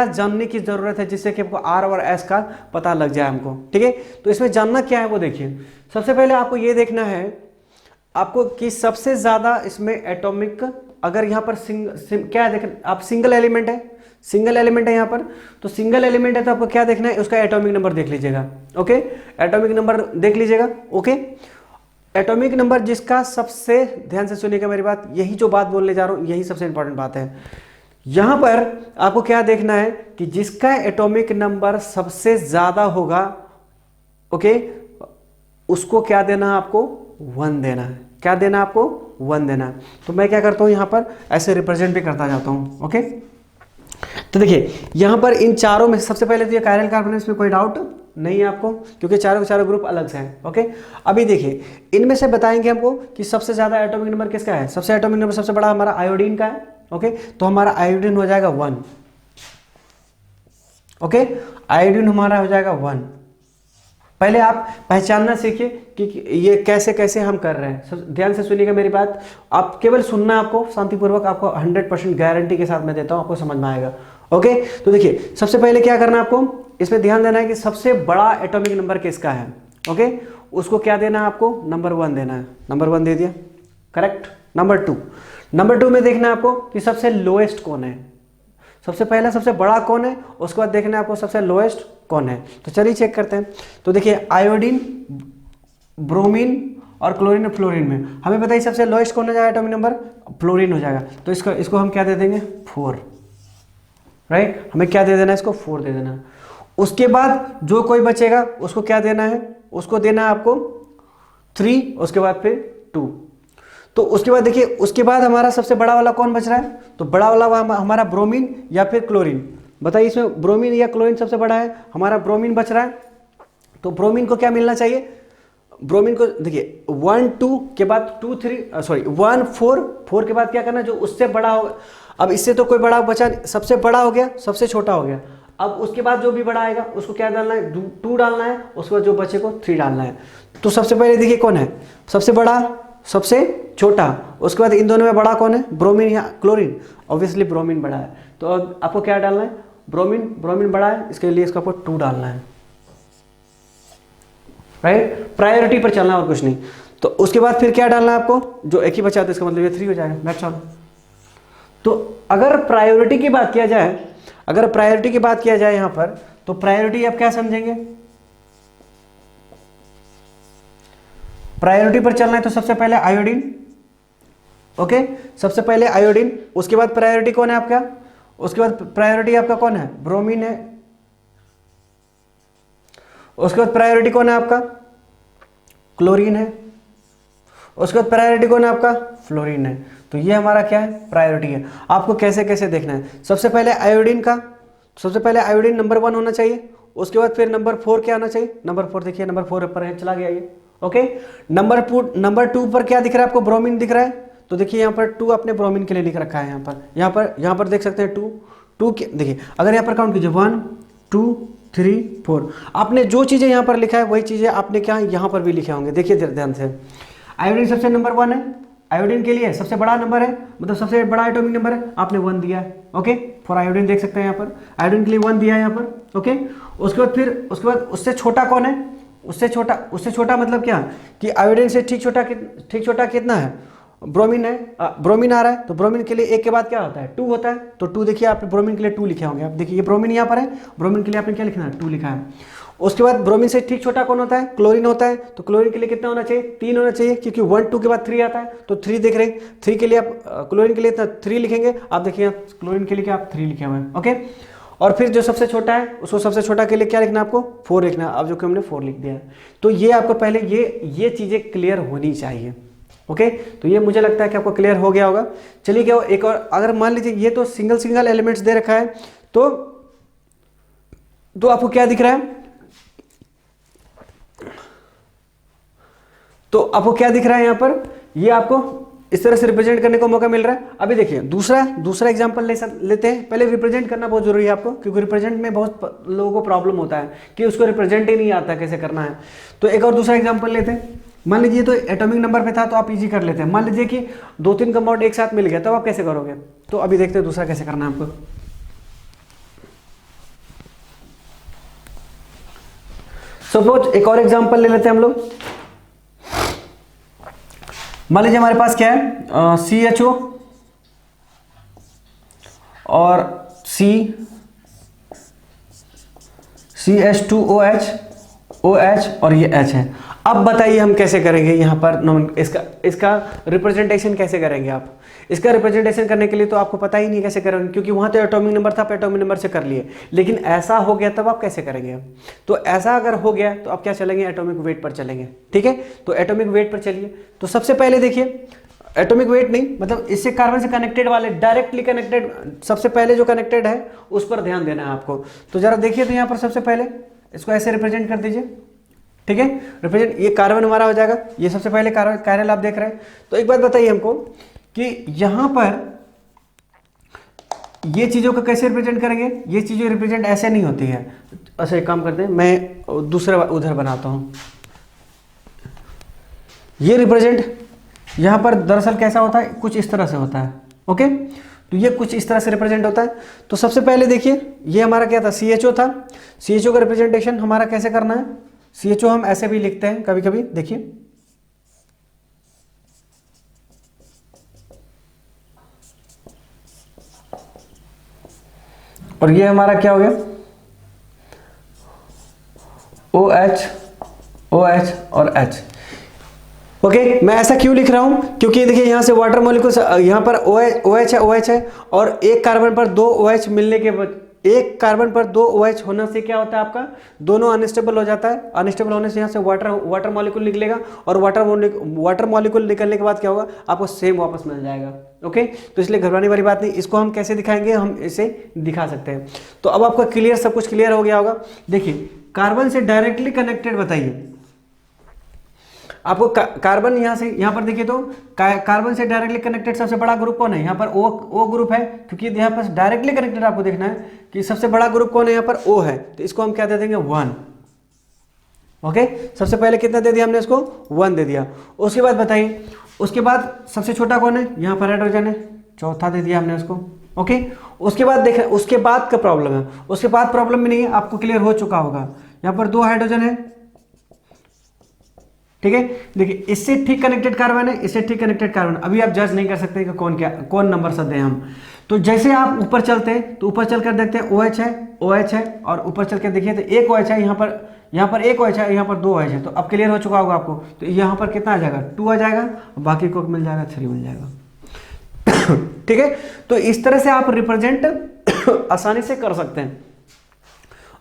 जानने की जरूरत है जिससे कि आपको आर और एस का पता लग जाए हमको, ठीक है। तो इसमें जानना क्या है वो देखिए, सबसे पहले आपको ये देखना है आपको कि सबसे ज्यादा इसमें एटॉमिक, अगर यहाँ पर क्या है देख, आप सिंगल एलिमेंट है यहाँ पर, तो सिंगल एलिमेंट है तो आपको क्या देखना है, उसका एटॉमिक नंबर देख लीजिएगा। ओके, एटॉमिक नंबर देख लीजिएगा। ओके, एटॉमिक नंबर जिसका सबसे, ध्यान से सुनिएगा मेरी बात, यही जो बात बोलने जा रहा हूं यही सबसे इंपॉर्टेंट बात है। यहां पर आपको क्या देखना है कि जिसका एटॉमिक नंबर सबसे ज्यादा होगा, ओके, उसको क्या देना है आपको, 1 देना है। क्या देना है आपको, 1 देना है। तो मैं क्या करता हूं यहां पर ऐसे रिप्रेजेंट भी करता जाता हूं। ओके, तो देखिए यहां पर इन चारों में सबसे पहले तो ये कायरल कार्बन है, इसमें कोई डाउट नहीं है आपको, क्योंकि चारों के चारों ग्रुप अलग से हैं। ओके, अभी देखिए इनमें से बताएंगे हमको कि सबसे ज्यादा एटॉमिक नंबर किसका है। सबसे एटॉमिक नंबर सबसे बड़ा हमारा आयोडीन का है। ओके, तो हमारा आयोडीन हो जाएगा 1। ओके, आयोडीन हमारा हो जाएगा 1। पहले आप पहचानना सीखिए कि ये कैसे कैसे हम कर रहे हैं। ध्यान से सुनिएगा मेरी बात, आप केवल सुनना, आपको शांतिपूर्वक, आपको 100% गारंटी के साथ मैं देता हूं, आपको समझ में आएगा। ओके, तो देखिए सबसे पहले क्या करना है आपको, इसमें ध्यान देना है कि सबसे बड़ा एटॉमिक नंबर किसका है। ओके, उसको क्या देना है आपको, नंबर 1 देना है। नंबर 1 दे दिया, करेक्ट। नंबर 2 में देखना है आपको कि सबसे लोएस्ट कौन है। सबसे पहला सबसे बड़ा कौन है, उसके बाद देखना है आपको सबसे लोएस्ट कौन है। तो चलिए चेक करते हैं। तो देखिए आयोडीन, ब्रोमीन और क्लोरीन और फ्लोरीन में हमें बताइए सबसे लोएस्ट कौन हो जाएगा एटॉमिक नंबर, फ्लोरीन हो जाएगा। तो इसको हम क्या दे देंगे, 4, राइट। हमें क्या दे देना है, इसको 4 दे देना। उसके बाद जो कोई बचेगा उसको क्या देना है, उसको देना है आपको 3, उसके बाद फिर 2। तो उसके बाद देखिए, उसके बाद हमारा सबसे बड़ा वाला कौन बच रहा है, तो बड़ा वाला हमारा ब्रोमीन या फिर क्लोरीन। बताइए इसमें ब्रोमीन या क्लोरीन सबसे बड़ा है, हमारा ब्रोमीन बच रहा है। तो ब्रोमीन को क्या मिलना चाहिए, ब्रोमीन को देखिए 1 2 के बाद 2 3 सॉरी 1 4 के बाद क्या करना, जो उससे बड़ा होगा। अब इससे तो कोई बड़ा बचा, सबसे बड़ा हो गया, सबसे छोटा हो गया। अब उसके बाद जो भी बड़ा आएगा उसको क्या डालना है, 2 डालना है, उसके बाद जो बचे को 3 डालना है। तो सबसे पहले देखिए कौन है सबसे बड़ा, सबसे छोटा, उसके बाद इन दोनों में बड़ा कौन है, ब्रोमीन या क्लोरीन। ऑब्वियसली ब्रोमीन बड़ा है, तो अब आपको क्या डालना है, ब्रोमीन बड़ा है, इसके लिए इसको आपको 2 डालना है, राइट। प्रायोरिटी पर चलना और कुछ नहीं। तो उसके बाद फिर क्या डालना है आपको, जो एक ही बचा तो इसका मतलब ये 3 हो जाएगा, दैट्स ऑल। तो अगर प्रायोरिटी की बात किया जाए, यहां पर, तो प्रायोरिटी आप क्या समझेंगे, प्रायोरिटी पर चलना है तो सबसे पहले आयोडीन। ओके, सबसे पहले आयोडीन, उसके बाद प्रायोरिटी कौन है आपका, उसके बाद प्रायोरिटी आपका कौन है, ब्रोमीन है। उसके बाद प्रायोरिटी कौन है आपका, क्लोरीन है। उसके बाद प्रायोरिटी कौन है आपका, फ्लोरीन है। तो ये हमारा क्या है, प्रायोरिटी है। आपको कैसे कैसे देखना है, सबसे पहले आयोडीन का, सबसे पहले आयोडीन नंबर 1 होना चाहिए। उसके बाद फिर नंबर 4 क्या आना चाहिए, नंबर 4 देखिए, नंबर 4 पर है, चला गया ये। ओके, नंबर 2 पर क्या दिख रहा है आपको, ब्रोमीन दिख रहा है। तो देखिए यहाँ पर 2 आपने ब्रोमीन के लिए लिख रखा है। यहाँ पर देख सकते हैं 2 देखिए, अगर यहाँ पर काउंट कीजिए 1 2 3 4, आपने जो चीजें यहाँ पर लिखा है वही चीजें आपने क्या यहाँ पर भी लिखे होंगे। देखिए ध्यान से, आयोडीन सबसे नंबर 1 है, आयोडीन के लिए सबसे बड़ा नंबर है, मतलब सबसे बड़ा एटॉमिक नंबर है, आपने 1 दिया है। ओके, फॉर आयोडीन देख सकते हैं यहाँ पर, आयोडीन के लिए 1 दिया है यहाँ पर। ओके, उसके बाद उससे छोटा कौन है, उससे छोटा मतलब क्या कि आयोडीन से ठीक छोटा कितना है, ब्रोमीन है। ब्रोमीन आ रहा है, तो ब्रोमीन के लिए 1 के बाद क्या होता है, 2 होता है। तो 2 देखिए, आप ब्रोमीन के लिए 2 लिखे होंगे। आप देखिए ये ब्रोमीन यहाँ पर है, ब्रोमीन के लिए आपने क्या लिखना है, 2 लिखा है। उसके बाद ब्रोमीन से ठीक छोटा कौन होता है, क्लोरीन होता है। तो क्लोरीन के लिए कितना होना चाहिए, 3 होना चाहिए, क्योंकि 1 2 के बाद 3 आता है। तो 3 देख रहे हैं, 3 के लिए आप क्लोरीन के लिए 3 लिखेंगे। आप देखिए क्लोरीन के लिए क्या आप 3 लिखे हुए हैं। ओके, और फिर जो सबसे छोटा है उसको सबसे छोटा के लिए क्या लिखना है आपको, 4 लिखना है। अब जो कि हमने 4 लिख दिया है। तो ये आपको पहले ये चीजें क्लियर होनी चाहिए। ओके, तो ये मुझे लगता है कि आपको क्लियर हो गया होगा। चलिए क्या एक और, अगर मान लीजिए ये तो सिंगल एलिमेंट्स दे रखा है, तो आपको क्या दिख रहा है, तो आपको क्या दिख रहा है यहाँ पर, ये आपको इस तरह से रिप्रेजेंट करने को मौका मिल रहा है। अभी देखिए दूसरा एग्जांपल लेते हैं। पहले रिप्रेजेंट करना बहुत जरूरी है आपको, क्योंकि रिप्रेजेंट में बहुत लोगों को प्रॉब्लम होता है कि उसको रिप्रेजेंट ही नहीं आता कैसे करना है। तो एक और दूसरा एग्जांपल लेते हैं। मान लीजिए तो एटॉमिक नंबर पे था तो आप इजी कर लेते हैं। मान लीजिए कि 2-3 कंपाउंड एक साथ मिल गया, तो आप कैसे करोगे? तो अभी देखते हैं दूसरा कैसे करना है आपको। सपोज एक और एग्जांपल ले लेते हैं हम लोग। मान लीजिए हमारे पास क्या है, CHO और CH2OH, OH और ये H है। अब बताइए हम कैसे करेंगे यहाँ पर इसका रिप्रेजेंटेशन कैसे करेंगे आप? इसका रिप्रेजेंटेशन करने के लिए तो आपको पता ही नहीं कैसे करेंगे, क्योंकि वहाँ तो एटॉमिक नंबर था, आप एटॉमिक नंबर से कर लिए। लेकिन ऐसा हो गया तब आप कैसे करेंगे? तो ऐसा अगर हो गया तो आप क्या चलेंगे? एटॉमिक वेट पर चलेंगे। ठीक है, तो एटॉमिक वेट पर चलिए। तो सबसे पहले देखिए, एटॉमिक वेट नहीं, मतलब इससे कार्बन से कनेक्टेड वाले डायरेक्टली कनेक्टेड, सबसे पहले जो कनेक्टेड है उस पर ध्यान देना है आपको। तो जरा देखिए, तो यहाँ पर सबसे पहले इसको ऐसे रिप्रेजेंट कर दीजिए। ठीक है, रिप्रेजेंट, ये कार्बन हमारा हो जाएगा, ये सबसे पहले कायरल आप देख रहे हैं। तो एक बात बताइए हमको कि यहाँ पर ये चीज़ों को कैसे रिप्रेजेंट करेंगे? ये चीज़ें रिप्रेजेंट ऐसे नहीं होती है। अच्छा एक काम करते हैं, मैं दूसरा उधर बनाता हूँ। ये रिप्रेजेंट यहाँ पर दरअसल कैसा होता है, कुछ इस तरह से होता है। ओके, तो ये कुछ इस तरह से रिप्रेजेंट होता है। तो सबसे पहले देखिए, ये हमारा क्या था? CHO था। CHO का रिप्रेजेंटेशन हमारा कैसे करना है? CHO हम ऐसे भी लिखते हैं कभी कभी, देखिए और ये हमारा क्या हो गया? OH, OH और H। ओके, मैं ऐसा क्यों लिख रहा हूं? क्योंकि देखिए यहाँ से वाटर मॉलिक्यूल, यहाँ पर OH है और एक कार्बन पर 2 OH मिलने के बाद, एक कार्बन पर 2 OH होने से क्या होता है आपका? दोनों अनस्टेबल हो जाता है। अनस्टेबल होने से यहाँ से वाटर मॉलिक्यूल निकलेगा और वाटर मॉलिक्यूल निकलने के बाद क्या होगा? आपको सेम वापस मिल जाएगा। ओके, तो इसलिए घबराने वाली बात नहीं। इसको हम कैसे दिखाएंगे? हम इसे दिखा सकते हैं। तो अब आपका क्लियर, सब कुछ क्लियर हो गया होगा। देखिए, कार्बन से डायरेक्टली कनेक्टेड बताइए आपको। कार्बन यहाँ से, यहाँ पर देखिए तो कार्बन से डायरेक्टली कनेक्टेड सबसे बड़ा ग्रुप कौन है? यहाँ पर O ग्रुप है, क्योंकि यहाँ पर डायरेक्टली कनेक्टेड आपको देखना है कि सबसे बड़ा ग्रुप कौन है। यहाँ पर O है, तो इसको हम क्या दे देंगे? 1। ओके, सबसे पहले कितना दे दिया हमने? इसको 1 दे दिया। उसके बाद बताइए, उसके बाद सबसे छोटा कौन है? यहाँ पर हाइड्रोजन है, चौथा दे दिया हमने उसको। ओके, उसके बाद देख, उसके बाद का प्रॉब्लम है, उसके बाद प्रॉब्लम भी नहीं है, आपको क्लियर हो चुका होगा। यहाँ पर 2 हाइड्रोजन है। ठीक है, देखिए इससे ठीक कनेक्टेड कार्बन है, इससे ठीक कनेक्टेड कार्बन। अभी आप जज नहीं कर सकते कि कौन नंबर सब दें हम। तो जैसे आप ऊपर चलते हैं तो ऊपर चलकर देखते हैं OH है और ऊपर चल के देखिए तो एक OH है, यहाँ पर एक OH है, यहाँ पर 2 OH है। तो अब क्लियर हो चुका होगा आपको। तो यहाँ पर कितना आ जाएगा? 2 आ जाएगा, बाकी को मिल जाएगा 3 मिल जाएगा। ठीक है, तो इस तरह से आप रिप्रेजेंट आसानी से कर सकते हैं।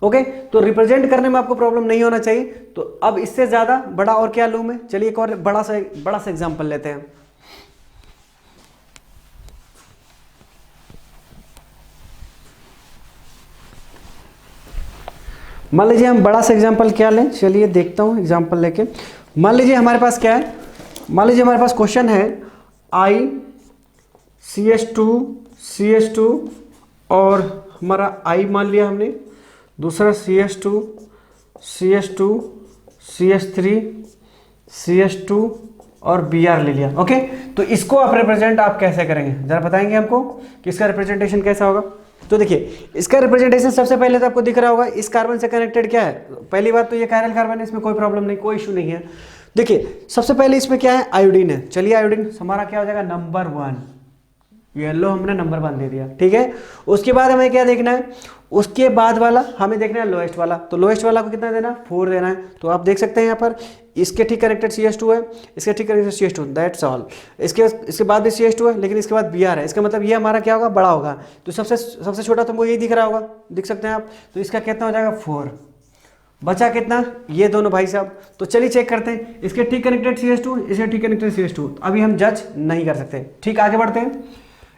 ओके, तो रिप्रेजेंट करने में आपको प्रॉब्लम नहीं होना चाहिए। तो अब इससे ज्यादा बड़ा और क्या लूं मैं? चलिए एक और बड़ा सा एग्जांपल लेते हैं। मान लीजिए हम बड़ा सा एग्जांपल क्या लें, चलिए देखता हूं एग्जांपल लेके। मान लीजिए हमारे पास क्या है? मान लीजिए हमारे पास क्वेश्चन है CH2 और हमारा I मान लिया हमने, दूसरा CH2 CH3 CH2 और Br ले लिया। ओके, तो इसको आप रिप्रेजेंट आप कैसे करेंगे? जरा बताएंगे हमको कि इसका रिप्रेजेंटेशन कैसा होगा। तो देखिए, इसका रिप्रेजेंटेशन सबसे पहले तो आपको दिख रहा होगा, इस कार्बन से कनेक्टेड क्या है? पहली बात तो ये कायरल कार्बन है, इसमें कोई प्रॉब्लम नहीं, कोई इशू नहीं है। देखिए सबसे पहले इसमें क्या है? आयोडीन है। चलिए आयोडीन हमारा क्या हो जाएगा? नंबर 1। येलो हमने नंबर 1 दे दिया। ठीक है, उसके बाद हमें क्या देखना है? उसके बाद वाला हमें देखना है लोएस्ट वाला। तो लोएस्ट वाला को कितना देना? 4 देना है। तो आप देख सकते हैं यहाँ पर इसके ठीक कनेक्टेड CH2 है, इसके ठीक कनेक्टेड CH2, दैट्स ऑल। इसके बाद भी CH2 है, लेकिन इसके बाद Br है। इसका मतलब ये हमारा क्या होगा? बड़ा होगा। तो सबसे छोटा तुमको यही दिख रहा होगा, दिख सकते हैं आप। तो इसका कितना हो जाएगा? 4। बचा कितना? ये दोनों भाई साहब। तो चलिए चेक करते हैं, इसके ठीक कनेक्टेड CH2, इसके ठीक कनेक्टेड CH2। अभी हम जज नहीं कर सकते। ठीक, आगे बढ़ते हैं।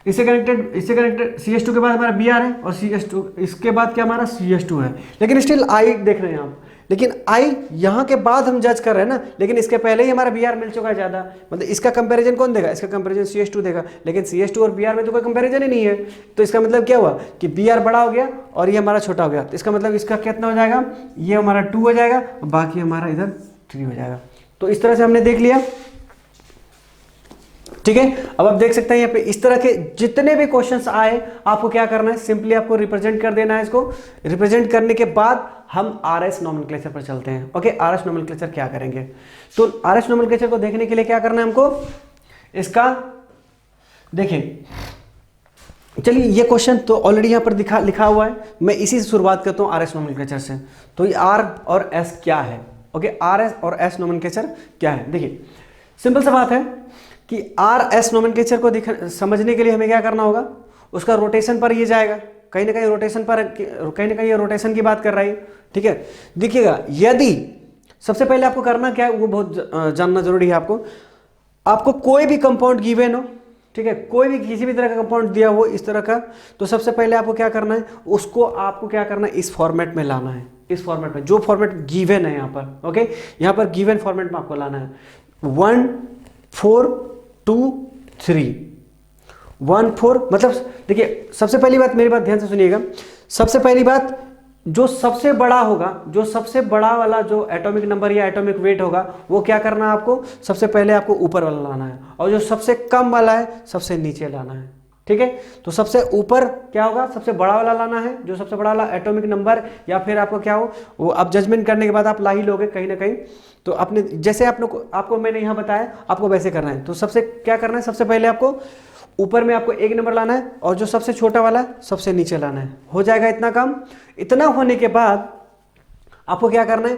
इससे कनेक्टेड CH2 के बाद हमारा Br है और CH2, इसके बाद क्या हमारा CH2 है। लेकिन स्टिल I देख रहे हैं आप, लेकिन I यहाँ के बाद हम जज कर रहे हैं ना, लेकिन इसके पहले ही हमारा Br मिल चुका है ज़्यादा। मतलब इसका कंपैरिजन कौन देगा? इसका कंपैरिजन CH2 देगा, लेकिन CH2 और Br में तो कोई कंपैरिजन ही नहीं है। तो इसका मतलब क्या हुआ कि Br बड़ा हो गया और ये हमारा छोटा हो गया। तो इसका मतलब इसका कितना हो जाएगा? ये हमारा 2 हो जाएगा और बाकी हमारा इधर 3 हो जाएगा। तो इस तरह से हमने देख लिया, ठीक है। अब आप देख सकते हैं यहाँ पे इस तरह के जितने भी क्वेश्चंस आए आपको क्या करना है, सिंपली आपको रिप्रेजेंट कर देना है। इसको रिप्रेजेंट करने के बाद हम आरएस नोमेनक्लेचर पर चलते हैं। ओके, आरएस नोमेनक्लेचर क्या करेंगे, तो आरएस नोमेनक्लेचर को देखने के लिए क्या करना है हमको, इसका देखिए, चलिए ये क्वेश्चन तो ऑलरेडी यहाँ पर लिखा हुआ है, मैं इसी से शुरुआत करता हूँ आरएस नोमेनक्लेचर से। तो ये आर और एस क्या है, ओके, आर एस और एस नोमेनक्लेचर क्या है। देखिए सिंपल सा बात है कि आर एस नोमेनक्लेचर को समझने के लिए हमें क्या करना होगा, उसका रोटेशन पर ये जाएगा, कहीं ना कहीं रोटेशन पर, कहीं ना कहीं ये रोटेशन की बात कर रहा है, ठीक है। देखिएगा, यदि सबसे पहले आपको करना क्या है वो बहुत जानना जरूरी है। आपको कोई भी कंपाउंड गिवन हो, ठीक है, कोई भी किसी भी तरह का कंपाउंड दिया हो इस तरह का, तो सबसे पहले आपको क्या करना है, उसको आपको क्या करना है, इस फॉर्मेट में लाना है, इस फॉर्मेट में जो फॉर्मेट गिवन है यहाँ पर। ओके, यहाँ पर गिवन फॉर्मेट में आपको लाना है 1 4 2 3 1 4, मतलब देखिए सबसे पहली बात, मेरी बात ध्यान से सुनिएगा, सबसे पहली बात जो सबसे बड़ा होगा, जो सबसे बड़ा वाला जो एटॉमिक नंबर या एटॉमिक वेट होगा वो क्या करना है आपको, सबसे पहले आपको ऊपर वाला लाना है, और जो सबसे कम वाला है सबसे नीचे लाना है, ठीक है। तो सबसे ऊपर क्या होगा, सबसे बड़ा वाला लाना है, जो सबसे बड़ा वाला एटॉमिक नंबर, या फिर आपको क्या हो वो अब जजमेंट करने के बाद आप ला ही लोगे कहीं ना कहीं। तो अपने जैसे आपको मैंने यहाँ बताया आपको वैसे करना है। तो सबसे क्या करना है, सबसे पहले आपको ऊपर में आपको 1 नंबर लाना है, और जो सबसे छोटा वाला सबसे नीचे लाना है। हो जाएगा इतना काम। इतना होने के बाद आपको क्या करना है,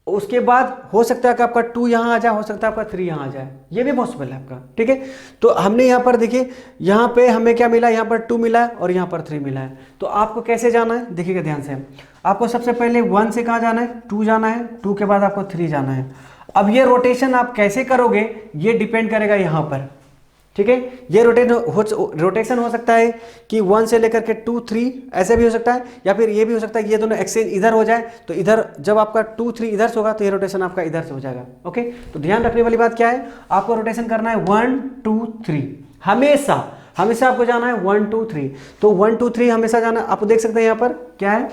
उसके बाद हो सकता है कि आपका 2 यहाँ आ जाए, हो सकता है आपका 3 यहाँ आ जाए, ये भी पॉसिबल है आपका, ठीक है। तो हमने यहाँ पर देखिए, यहाँ पे हमें क्या मिला, यहाँ पर 2 मिला है और यहाँ पर 3 मिला है। तो आपको कैसे जाना है, देखिएगा ध्यान से, आपको सबसे पहले 1 से कहाँ जाना है, 2 जाना है, 2 के बाद आपको 3 जाना है। अब ये रोटेशन आप कैसे करोगे ये डिपेंड करेगा यहाँ पर, ठीक है। ये रोटेशन हो सकता है कि 1 से लेकर के 2 3 ऐसे भी हो सकता है, या फिर ये भी हो सकता है कि ये दोनों एक्सचेंज इधर हो जाए, तो इधर जब आपका 2 3 इधर से होगा तो ये रोटेशन आपका इधर से हो जाएगा। ओके, तो ध्यान रखने वाली बात क्या है, आपको रोटेशन करना है 1 2 3, हमेशा आपको जाना है 1 2 3। तो 1 2 3 हमेशा जाना। आप देख सकते हैं यहाँ पर क्या है,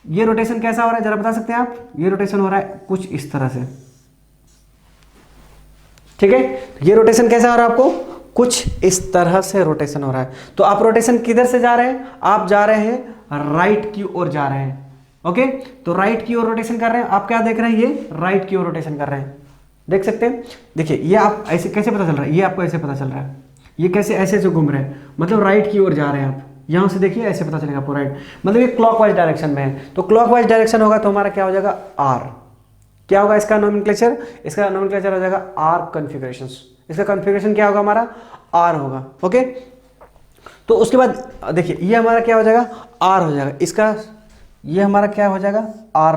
ये रोटेशन कैसा हो रहा है जरा बता सकते हैं आप, ये रोटेशन हो रहा है कुछ इस तरह से, ठीक है। ये रोटेशन कैसा हो रहा है आपको, कुछ इस तरह से रोटेशन हो रहा है। तो आप रोटेशन किधर से जा रहे हैं, आप जा रहे हैं राइट की ओर जा रहे हैं। ओके, तो राइट की ओर रोटेशन कर रहे हैं। आप क्या देख रहे हैं, ये राइट की ओर रोटेशन कर रहे हैं, देख सकते हैं। देखिए ये आप ऐसे कैसे पता चल रहा है, ये आपको ऐसे पता चल रहा है, ये कैसे ऐसे से घूम रहे हैं, मतलब राइट की ओर जा रहे हैं आप। यहां से देखिए ऐसे पता चलेगा आपको राइट, मतलब ये क्लॉकवाइज डायरेक्शन में है। तो क्लॉकवाइज डायरेक्शन होगा तो हमारा क्या हो जाएगा, आर। क्या होगा इसका नोमेनक्लेचर, इसका नोमेनक्लेचर हो जाएगा आर कॉन्फ़िगरेशन। इसका कॉन्फ़िगरेशन क्या होगा, हमारा आर होगा। ओके, तो उसके बाद देखिए ये हमारा क्या हो जाएगा, आर हो जाएगा, इसका ये हमारा क्या हो जाएगा, आर।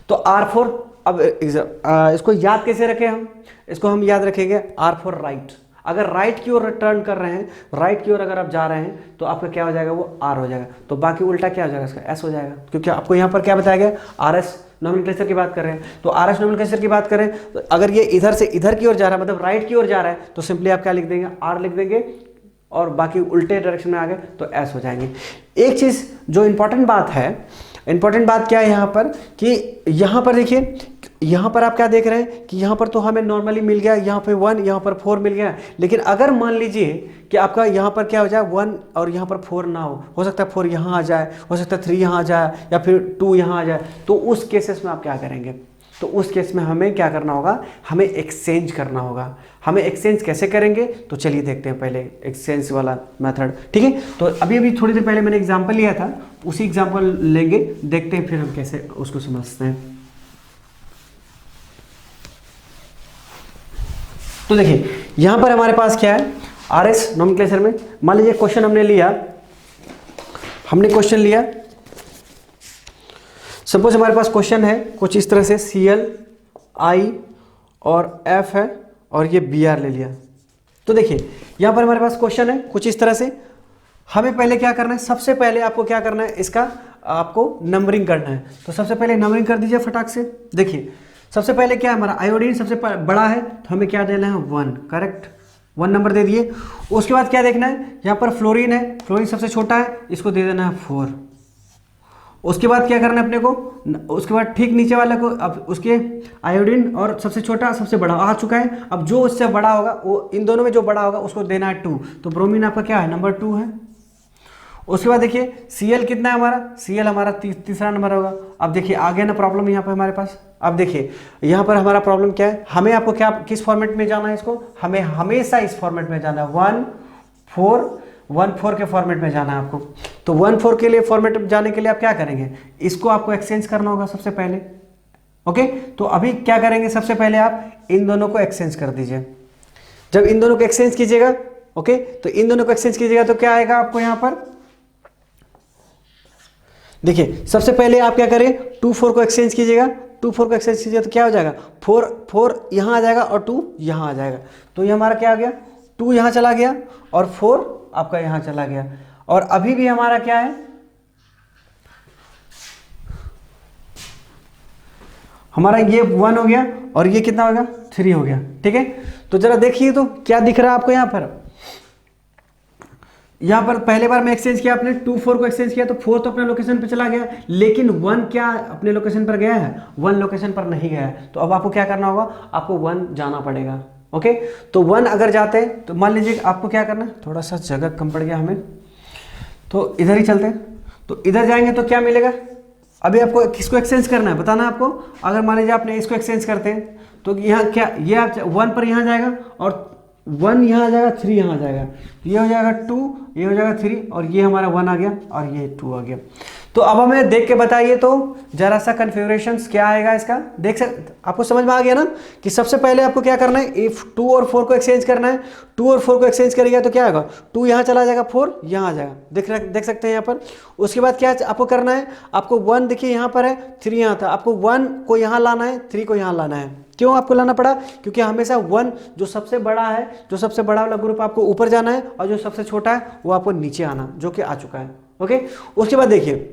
तो R4, अब इसको याद कैसे रखें हम, इसको हम याद रखेंगे R4 राइट। अगर राइट की ओर टर्न कर रहे हैं, राइट की ओर अगर आप जा रहे हैं तो आपका क्या हो जाएगा, वो R हो जाएगा। तो बाकी उल्टा क्या हो जाएगा, इसका S हो जाएगा, क्योंकि आपको यहाँ पर क्या बताया गया, RS नोमेनक्लेचर की बात कर रहे हैं। तो RS नोमेनक्लेचर की बात करें तो अगर ये इधर से इधर की ओर जा रहा है, मतलब राइट की ओर जा रहा है, तो सिंपली आप क्या लिख देंगे, R लिख देंगे, और बाकी उल्टे डायरेक्शन में आ गए तो S हो जाएंगे। एक चीज़ जो इंपॉर्टेंट बात है, इंपॉर्टेंट बात क्या है यहाँ पर, कि यहाँ पर देखिए, यहाँ पर आप क्या देख रहे हैं कि यहाँ पर तो हमें नॉर्मली मिल गया, यहाँ पे 1, यहाँ पर 4 मिल गया। लेकिन अगर मान लीजिए कि आपका यहाँ पर क्या हो जाए 1 और यहाँ पर 4 ना हो सकता है 4 यहाँ आ जाए, हो सकता है 3 यहाँ आ जाए, या फिर 2 यहाँ आ जाए। तो उस केसेस में आप क्या करेंगे, तो उस केस में हमें क्या करना होगा, हमें एक्सचेंज करना होगा। हमें एक्सचेंज कैसे करेंगे, तो चलिए देखते हैं पहले एक्सचेंज वाला मेथड, ठीक है। तो अभी थोड़ी देर पहले मैंने एग्जांपल लिया था, उसी एग्जांपल लेंगे, देखते हैं फिर हम कैसे उसको समझते हैं। तो देखिए यहां पर हमारे पास क्या है, आरएस नोमेनक्लेचर में मान लीजिए क्वेश्चन हमने क्वेश्चन लिया, सपोज हमारे पास क्वेश्चन है कुछ इस तरह से, Cl I और F है और ये Br ले लिया। तो देखिए यहां पर हमारे पास क्वेश्चन है कुछ इस तरह से। हमें पहले क्या करना है, सबसे पहले आपको क्या करना है, इसका आपको नंबरिंग करना है। तो सबसे पहले नंबरिंग कर दीजिए फटाक से। देखिए सबसे पहले क्या है, हमारा आयोडीन सबसे बड़ा है, तो हमें क्या देना है, 1, करेक्ट, 1 नंबर दे दिए। उसके बाद क्या देखना है, यहाँ पर फ्लोरीन है, फ्लोरीन सबसे छोटा है, इसको दे देना है 4। उसके बाद क्या करना है अपने को, उसके बाद ठीक नीचे वाले को, अब उसके आयोडीन और सबसे छोटा सबसे बड़ा आ चुका है, अब जो उससे बड़ा होगा वो इन दोनों में जो बड़ा होगा उसको देना है 2, तो ब्रोमीन आपका क्या है, नंबर 2 है। उसके बाद देखिए Cl कितना है हमारा, Cl हमारा तीसरा नंबर होगा। अब देखिए आ गया ना प्रॉब्लम यहाँ पर हमारे पास। अब देखिए यहाँ पर हमारा प्रॉब्लम क्या है, हमें आपको क्या किस फॉर्मेट में जाना है इसको, हमें हमेशा इस फॉर्मेट में जाना है, 1-4 के फॉर्मेट में जाना है आपको। तो 1-4 के लिए फॉर्मेट जाने के लिए आप क्या करेंगे, इसको आपको एक्सचेंज करना होगा सबसे पहले। ओके, तो अभी क्या करेंगे, सबसे पहले आप इन दोनों को एक्सचेंज कर दीजिए। जब इन दोनों को एक्सचेंज कीजिएगा, ओके, तो इन दोनों को एक्सचेंज कीजिएगा तो क्या आएगा आपको यहाँ पर, देखिए सबसे पहले आप क्या करें, 2-4 को एक्सचेंज कीजिएगा, 2-4 को एक्सचेंज कीजिएगा तो क्या हो जाएगा, 4 यहाँ आ जाएगा और 2 यहाँ आ जाएगा। तो ये हमारा क्या आ गया, 2 यहाँ चला गया और 4 आपका यहाँ चला गया। और अभी भी हमारा क्या है, हमारा ये 1 हो गया और ये कितना हो गया, 3 हो गया। ठीक है, तो जरा देखिए तो क्या दिख रहा है आपको यहाँ पर, यहाँ पर पहले बार में एक्सचेंज किया आपने, 2-4 को एक्सचेंज किया तो 4 तो अपने लोकेशन पर चला गया, लेकिन 1 क्या अपने लोकेशन पर गया है, 1 लोकेशन पर नहीं गया है। तो अब आपको क्या करना होगा, आपको 1 जाना पड़ेगा। ओके, तो 1 अगर जाते हैं तो मान लीजिए आपको क्या करना है, थोड़ा सा जगह कम पड़ गया हमें, तो इधर ही चलते हैं। तो इधर जाएंगे तो क्या मिलेगा, अभी आपको किसको एक्सचेंज करना है बताना आपको। अगर मान लीजिए आपने इसको एक्सचेंज करते हैं तो यहाँ क्या, ये आप 1 पर यहाँ जाएगा और 1 यहाँ आ जाएगा, 3 यहाँ आ जाएगा, ये हो जाएगा 2, ये हो जाएगा 3 और ये हमारा 1 आ गया और ये 2 आ गया। तो अब हमें देख के बताइए तो जरा सा कन्फिगरेशंस क्या आएगा इसका, देख सकते आपको समझ में आ गया ना कि सबसे पहले आपको क्या करना है, इफ 2 और 4 को एक्सचेंज करना है, 2 और 4 को एक्सचेंज करेगा तो क्या होगा, 2 यहाँ चला जाएगा, 4 यहाँ आ जाएगा, देख सकते हैं यहाँ पर। उसके बाद क्या आपको करना है, आपको 1 देखिए यहाँ पर है, 3 यहाँ था, आपको 1 को यहाँ लाना है, 3 को यहाँ लाना है। क्यों आपको लाना पड़ा, क्योंकि हमेशा 1 जो सबसे बड़ा है, जो सबसे बड़ा वाला ग्रुप आपको ऊपर जाना है और जो सबसे छोटा है वो आपको नीचे आना, जो कि आ चुका है। ओके, उसके बाद देखिए,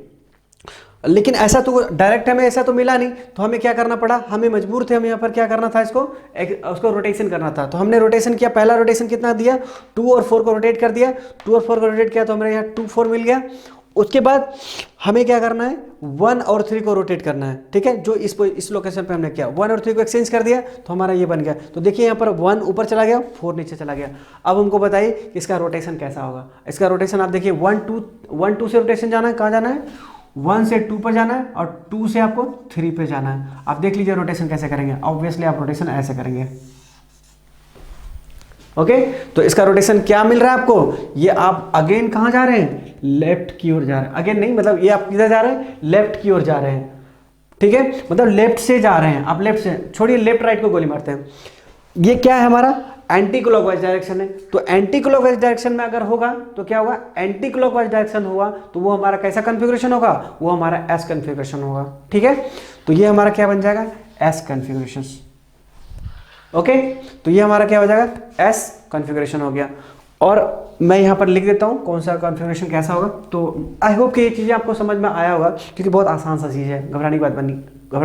लेकिन ऐसा तो डायरेक्ट हमें ऐसा तो मिला नहीं, तो हमें क्या करना पड़ा, हमें मजबूर थे, हमें यहाँ पर क्या करना था, उसको रोटेशन करना था। तो हमने रोटेशन किया, पहला रोटेशन कितना दिया, 2 और 4 को रोटेट कर दिया, 2 और 4 को रोटेट किया तो हमारे यहाँ 2-4 मिल गया। उसके बाद हमें क्या करना है, 1 और 3 को रोटेट करना है। ठीक है, जो इस लोकेशन पे हमने किया, 1 और 3 को एक्सचेंज कर दिया तो हमारा ये बन गया। तो देखिए यहाँ पर 1 ऊपर चला गया, 4 नीचे चला गया। अब हमको बताइए कि इसका रोटेशन कैसा होगा। इसका रोटेशन आप देखिए, 1-2 से रोटेशन जाना है, कहाँ जाना है, 1 से 2 पर जाना है और 2 से आपको 3 पे जाना है। आप देख लीजिए रोटेशन कैसे करेंगे, ऑब्वियसली आप रोटेशन ऐसे करेंगे। ओके, तो इसका रोटेशन क्या मिल रहा है आपको, ये आप अगेन कहाँ जा रहे हैं, लेफ्ट की ओर जा रहे हैं। अगेन नहीं, मतलब ये आप किधर जा रहे हैं, लेफ्ट की ओर जा रहे हैं। ठीक है, मतलब लेफ्ट से जा रहे हैं आप, लेफ्ट से छोड़िए, लेफ्ट राइट को गोली मारते हैं। ये क्या है हमारा, एंटी क्लॉकवाइज डायरेक्शन है। तो एंटी क्लॉकवाइज डायरेक्शन में अगर होगा तो क्या होगा, एंटी क्लॉकवाइज डायरेक्शन होगा तो वो हमारा कैसा कन्फिग्रेशन होगा, वो हमारा एस कन्फिग्रेशन होगा। ठीक है, तो ये हमारा क्या बन जाएगा, एस कन्फिग्रेशन। ओके, तो ये हमारा क्या हो जाएगा, एस कॉन्फ़िगरेशन हो गया। और मैं यहाँ पर लिख देता हूँ कौन सा कॉन्फ़िगरेशन कैसा होगा। तो आई होप कि ये चीज़ें आपको समझ में आया होगा, क्योंकि बहुत आसान सा चीज़ है, घबराने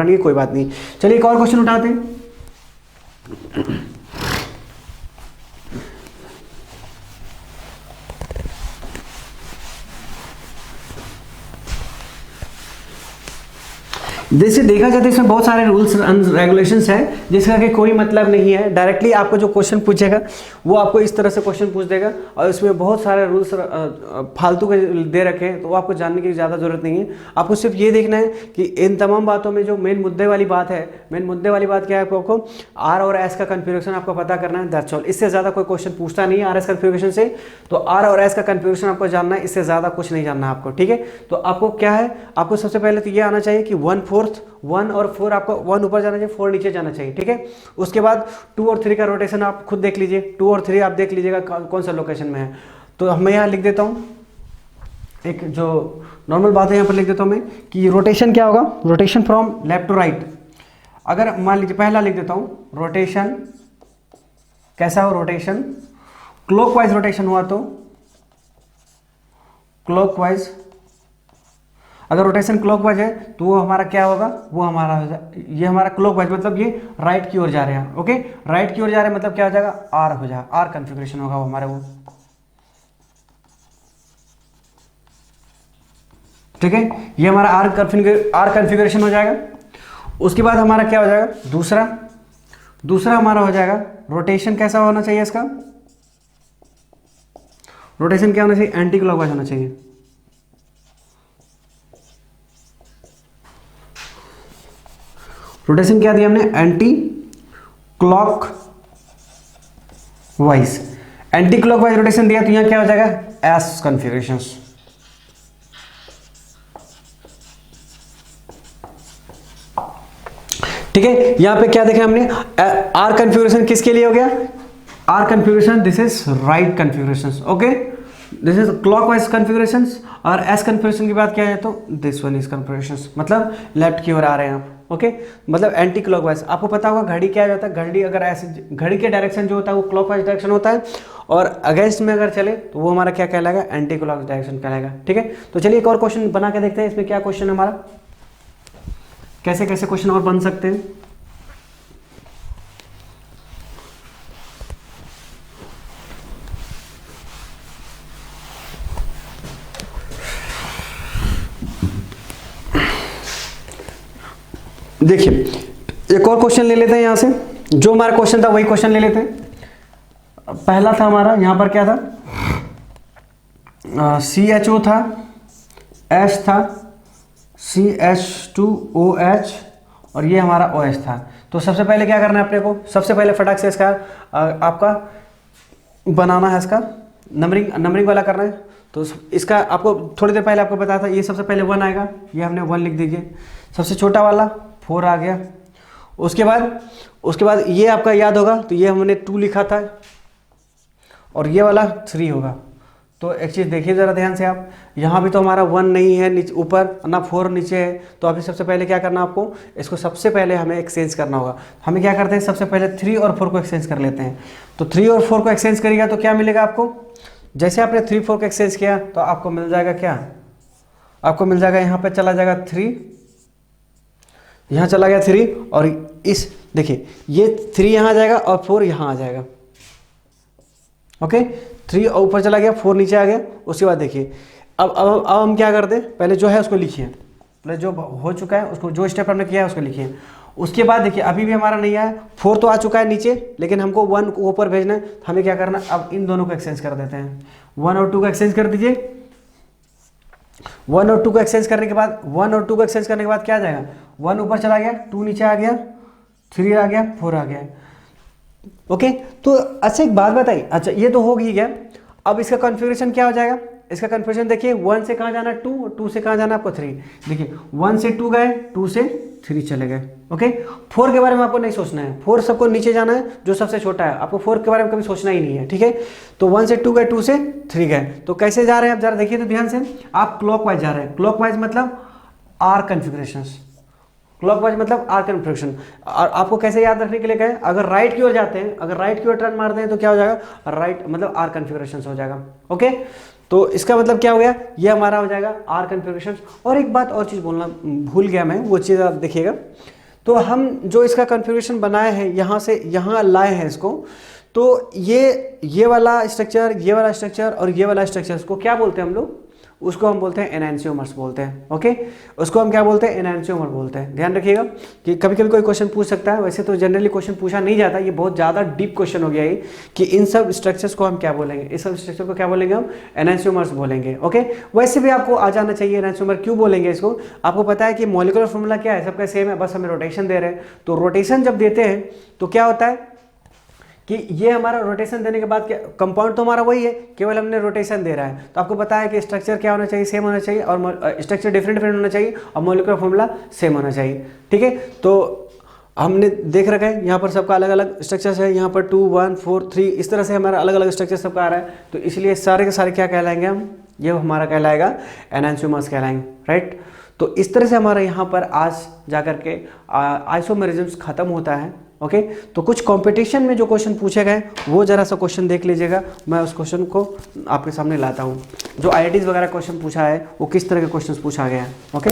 की कोई बात नहीं। चलिए एक और क्वेश्चन उठाते हैं। जैसे देखा जाए तो इसमें बहुत सारे रूल्स एंड रेगुलेशंस हैं जिसका कि कोई मतलब नहीं है। डायरेक्टली आपको जो क्वेश्चन पूछेगा वो आपको इस तरह से क्वेश्चन पूछ देगा और इसमें बहुत सारे रूल्स फालतू के दे रखे हैं, तो वो आपको जानने की ज़्यादा ज़रूरत नहीं है। आपको सिर्फ ये देखना है कि इन तमाम बातों में जो मेन मुद्दे वाली बात है, मेन मुद्दे वाली बात क्या है, आपको आर और एस का कन्फिग्रेशन आपको पता करना है, दैट्स ऑल। इससे ज़्यादा कोई क्वेश्चन पूछता नहीं है आर एस कन्फिग्रेशन से, तो आर और एस का कन्फिग्रेशन आपको जानना है, इससे ज़्यादा कुछ नहीं जानना है आपको। ठीक है, तो आपको क्या है, आपको सबसे पहले तो ये आना चाहिए कि 1 और 4 आपको 1 ऊपर जाना चाहिए, 4 नीचे जाना चाहिए। ठीक है, उसके बाद 2 और 3 का रोटेशन आप खुद देख लीजिए, 2 और 3 आप देख लीजिएगा कौन सा लोकेशन में है। तो मैं यहाँ लिख देता हूँ, एक जो नॉर्मल बात है यहाँ पर लिख देता हूँ मैं कि रोटेशन क्या होगा, rotation from left to right. अगर मान लीजिए पहला लिख देता हूँ, रोटेशन कैसा हो, रोटेशन क्लॉकवाइज रोटेशन हुआ तो क्लॉकवाइज, अगर रोटेशन क्लॉकवाइज है तो वो हमारा क्या होगा, वो हमारा ये हमारा क्लॉकवाइज मतलब ये राइट की ओर जा रहे हैं। ओके, राइट की ओर जा रहे हैं मतलब क्या हो जाएगा, आर हो जाएगा, आर कन्फिग्रेशन होगा वो हमारे वो। ठीक है, ये हमारा आर कन्फिगरेशन हो जाएगा। उसके बाद हमारा क्या हो जाएगा, दूसरा हमारा हो जाएगा रोटेशन। कैसा होना चाहिए इसका रोटेशन, क्या होना चाहिए, एंटी क्लॉकवाइज होना चाहिए। रोटेशन क्या दिया हमने, anti clock wise. Anti clock wise rotation दिया तो यहां क्या हो जाएगा, एस कॉन्फ़िगरेशन। ठीक है, यहां पे क्या देखा हमने, आर कॉन्फ़िगरेशन किसके लिए हो गया, R configuration this is right configuration, okay, this is clockwise configuration. और एस कॉन्फ़िगरेशन की बात क्या है तो दिस वन इज कॉन्फ़िगरेशन, मतलब लेफ्ट की ओर आ रहे हैं आप, ओके, मतलब एंटी क्लॉकवाइज। आपको पता होगा घड़ी क्या जाता है, घड़ी अगर ऐसे, घड़ी के डायरेक्शन जो होता है वो क्लॉकवाइज डायरेक्शन होता है, और अगेंस्ट में अगर चले तो वो हमारा क्या कहलाएगा, एंटी क्लॉक डायरेक्शन कहलाएगा। ठीक है, तो चलिए एक और क्वेश्चन बना के देखते हैं, इसमें क्या क्वेश्चन है हमारा, कैसे कैसे क्वेश्चन और बन सकते हैं। देखिए एक और क्वेश्चन ले लेते हैं यहां से, जो हमारा क्वेश्चन था वही क्वेश्चन ले लेते हैं। पहला था हमारा यहां पर क्या था, CHO था, H था, CH2OH, और ये हमारा OH था। तो सबसे पहले क्या करना है अपने को, सबसे पहले फटाक से इसका आपका बनाना है, इसका नंबरिंग वाला करना है। तो इसका आपको थोड़ी देर पहले आपको बताया था, ये सबसे पहले 1 आएगा, ये हमने 1 लिख दीजिए। सबसे छोटा वाला 4 आ गया। उसके बाद ये आपका याद होगा, तो ये हमने 2 लिखा था, और ये वाला 3 होगा। तो एक चीज़ देखिए ज़रा ध्यान से आप, यहाँ भी तो हमारा 1 नहीं है नीचे ऊपर, ना 4 नीचे है। तो अभी सबसे पहले क्या करना आपको, इसको सबसे पहले हमें एक्सचेंज करना होगा। हमें क्या करते हैं, सबसे पहले 3 और 4 को एक्सचेंज कर लेते हैं। तो 3 और 4 को एक्सचेंज करिएगा तो क्या मिलेगा आपको, जैसे आपने 3 4 को एक्सचेंज किया तो आपको मिल जाएगा क्या, आपको मिल जाएगा यहाँ पर चला जाएगा 3, यहाँ चला गया 3, और इस देखिए ये 3 यहाँ आ जाएगा और 4 यहाँ आ जाएगा, ओके। 3 ऊपर चला गया, 4 नीचे आ गया। उसके बाद देखिए अब हम क्या करते हैं, पहले जो है उसको लिखिए, पहले जो हो चुका है उसको, जो स्टेप हमने किया है उसको लिखिए। उसके बाद देखिए अभी भी हमारा नहीं आया, 4 तो आ चुका है नीचे, लेकिन हमको 1 को ऊपर भेजना है। तो हमें क्या करना, अब इन दोनों को एक्सचेंज कर देते हैं, 1 और 2 को एक्सचेंज कर दीजिए। 1 और 2 को एक्सचेंज करने के बाद, 1 और 2 को एक्सचेंज करने के बाद क्या आ जाएगा, 1 ऊपर चला गया, 2 नीचे आ गया, 3 आ गया, 4 आ गया, ओके। तो अच्छा एक बात बताइए, अच्छा ये तो हो ही गया, अब इसका कॉन्फ़िगरेशन क्या हो जाएगा, इसका कन्फ्यूजन देखिए, 1 से कहाँ जाना, 2, 2 से कहाँ जाना आपको 3। देखिए 1 से 2 गए, 2 से 3 चले गए, ओके। 4 के बारे में आपको नहीं सोचना है, 4 सबको नीचे जाना है, जो सबसे छोटा है, आपको 4 के बारे में कभी सोचना ही नहीं है, ठीक है। तो 1 से 2 गए, 2 से 3 गए, तो कैसे जा रहे हैं आप जरा देखिए तो ध्यान से, आप क्लॉकवाइज जा रहे हैं। क्लॉकवाइज मतलब आर कन्फिग्रेशन, क्लॉकवाइज मतलब आर कन्फिग्रेशन। और आपको कैसे याद रखने के लिए कहें, अगर राइट की ओर जाते हैं, अगर राइट की ओर टर्न मारते हैं तो क्या हो जाएगा, राइट मतलब आर कन्फिग्रेशन हो जाएगा, ओके। तो इसका मतलब क्या हो गया, ये हमारा हो जाएगा आर कन्फिग्रेशन। और एक बात और चीज़ बोलना भूल गया मैं, वो चीज़ आप देखिएगा। तो हम जो इसका कन्फिग्रेशन बनाए हैं, यहाँ से यहाँ लाए हैं इसको, तो ये वाला स्ट्रक्चर, ये वाला स्ट्रक्चर और ये वाला स्ट्रक्चर, इसको क्या बोलते हैं हम लोग, उसको हम बोलते हैं एनांसियोमर्स बोलते हैं, ओके। उसको हम क्या बोलते हैं, एनांसियोमर बोलते हैं। ध्यान रखिएगा कि कभी कभी कोई क्वेश्चन पूछ सकता है, वैसे तो जनरली क्वेश्चन पूछा नहीं जाता, ये बहुत ज़्यादा डीप क्वेश्चन हो गया ये, कि इन सब स्ट्रक्चर्स को हम क्या बोलेंगे, इस सब स्ट्रक्चर को क्या बोलेंगे, हम एनांसियोमर्स बोलेंगे, ओके। वैसे भी आपको आ जाना चाहिए एनांसियोमर क्यों बोलेंगे इसको। आपको पता है कि मॉलिक्यूलर फॉर्मूला क्या है, सबका सेम है, बस हमें रोटेशन दे रहे हैं। तो रोटेशन जब देते हैं तो क्या होता है कि ये हमारा रोटेशन देने के बाद क्या, कंपाउंड तो हमारा वही है, केवल हमने रोटेशन दे रहा है। तो आपको पता है कि स्ट्रक्चर क्या होना चाहिए, सेम होना चाहिए, और स्ट्रक्चर डिफरेंट होना चाहिए, और मॉलिक्यूलर फॉर्मूला सेम होना चाहिए, ठीक है। तो हमने देख रखा है यहाँ पर सबका अलग अलग स्ट्रक्चर्स है, यहाँ पर 2 1 4 3 इस तरह से हमारा अलग अलग स्ट्रक्चर सबका आ रहा है। तो इसलिए सारे के सारे क्या कहलाएंगे हम, ये हमारा कहलाएगा एनांसियोमर्स कहलाएंगे, राइट। तो इस तरह से हमारा यहाँ पर आज जाकर के आइसोमेरिज्म खत्म होता है, ओके। तो कुछ कंपटीशन में जो क्वेश्चन पूछे गए वो जरा सा क्वेश्चन देख लीजिएगा, मैं उस क्वेश्चन को आपके सामने लाता हूँ। जो IITs वगैरह क्वेश्चन पूछा है वो किस तरह के क्वेश्चन पूछा गया है, ओके।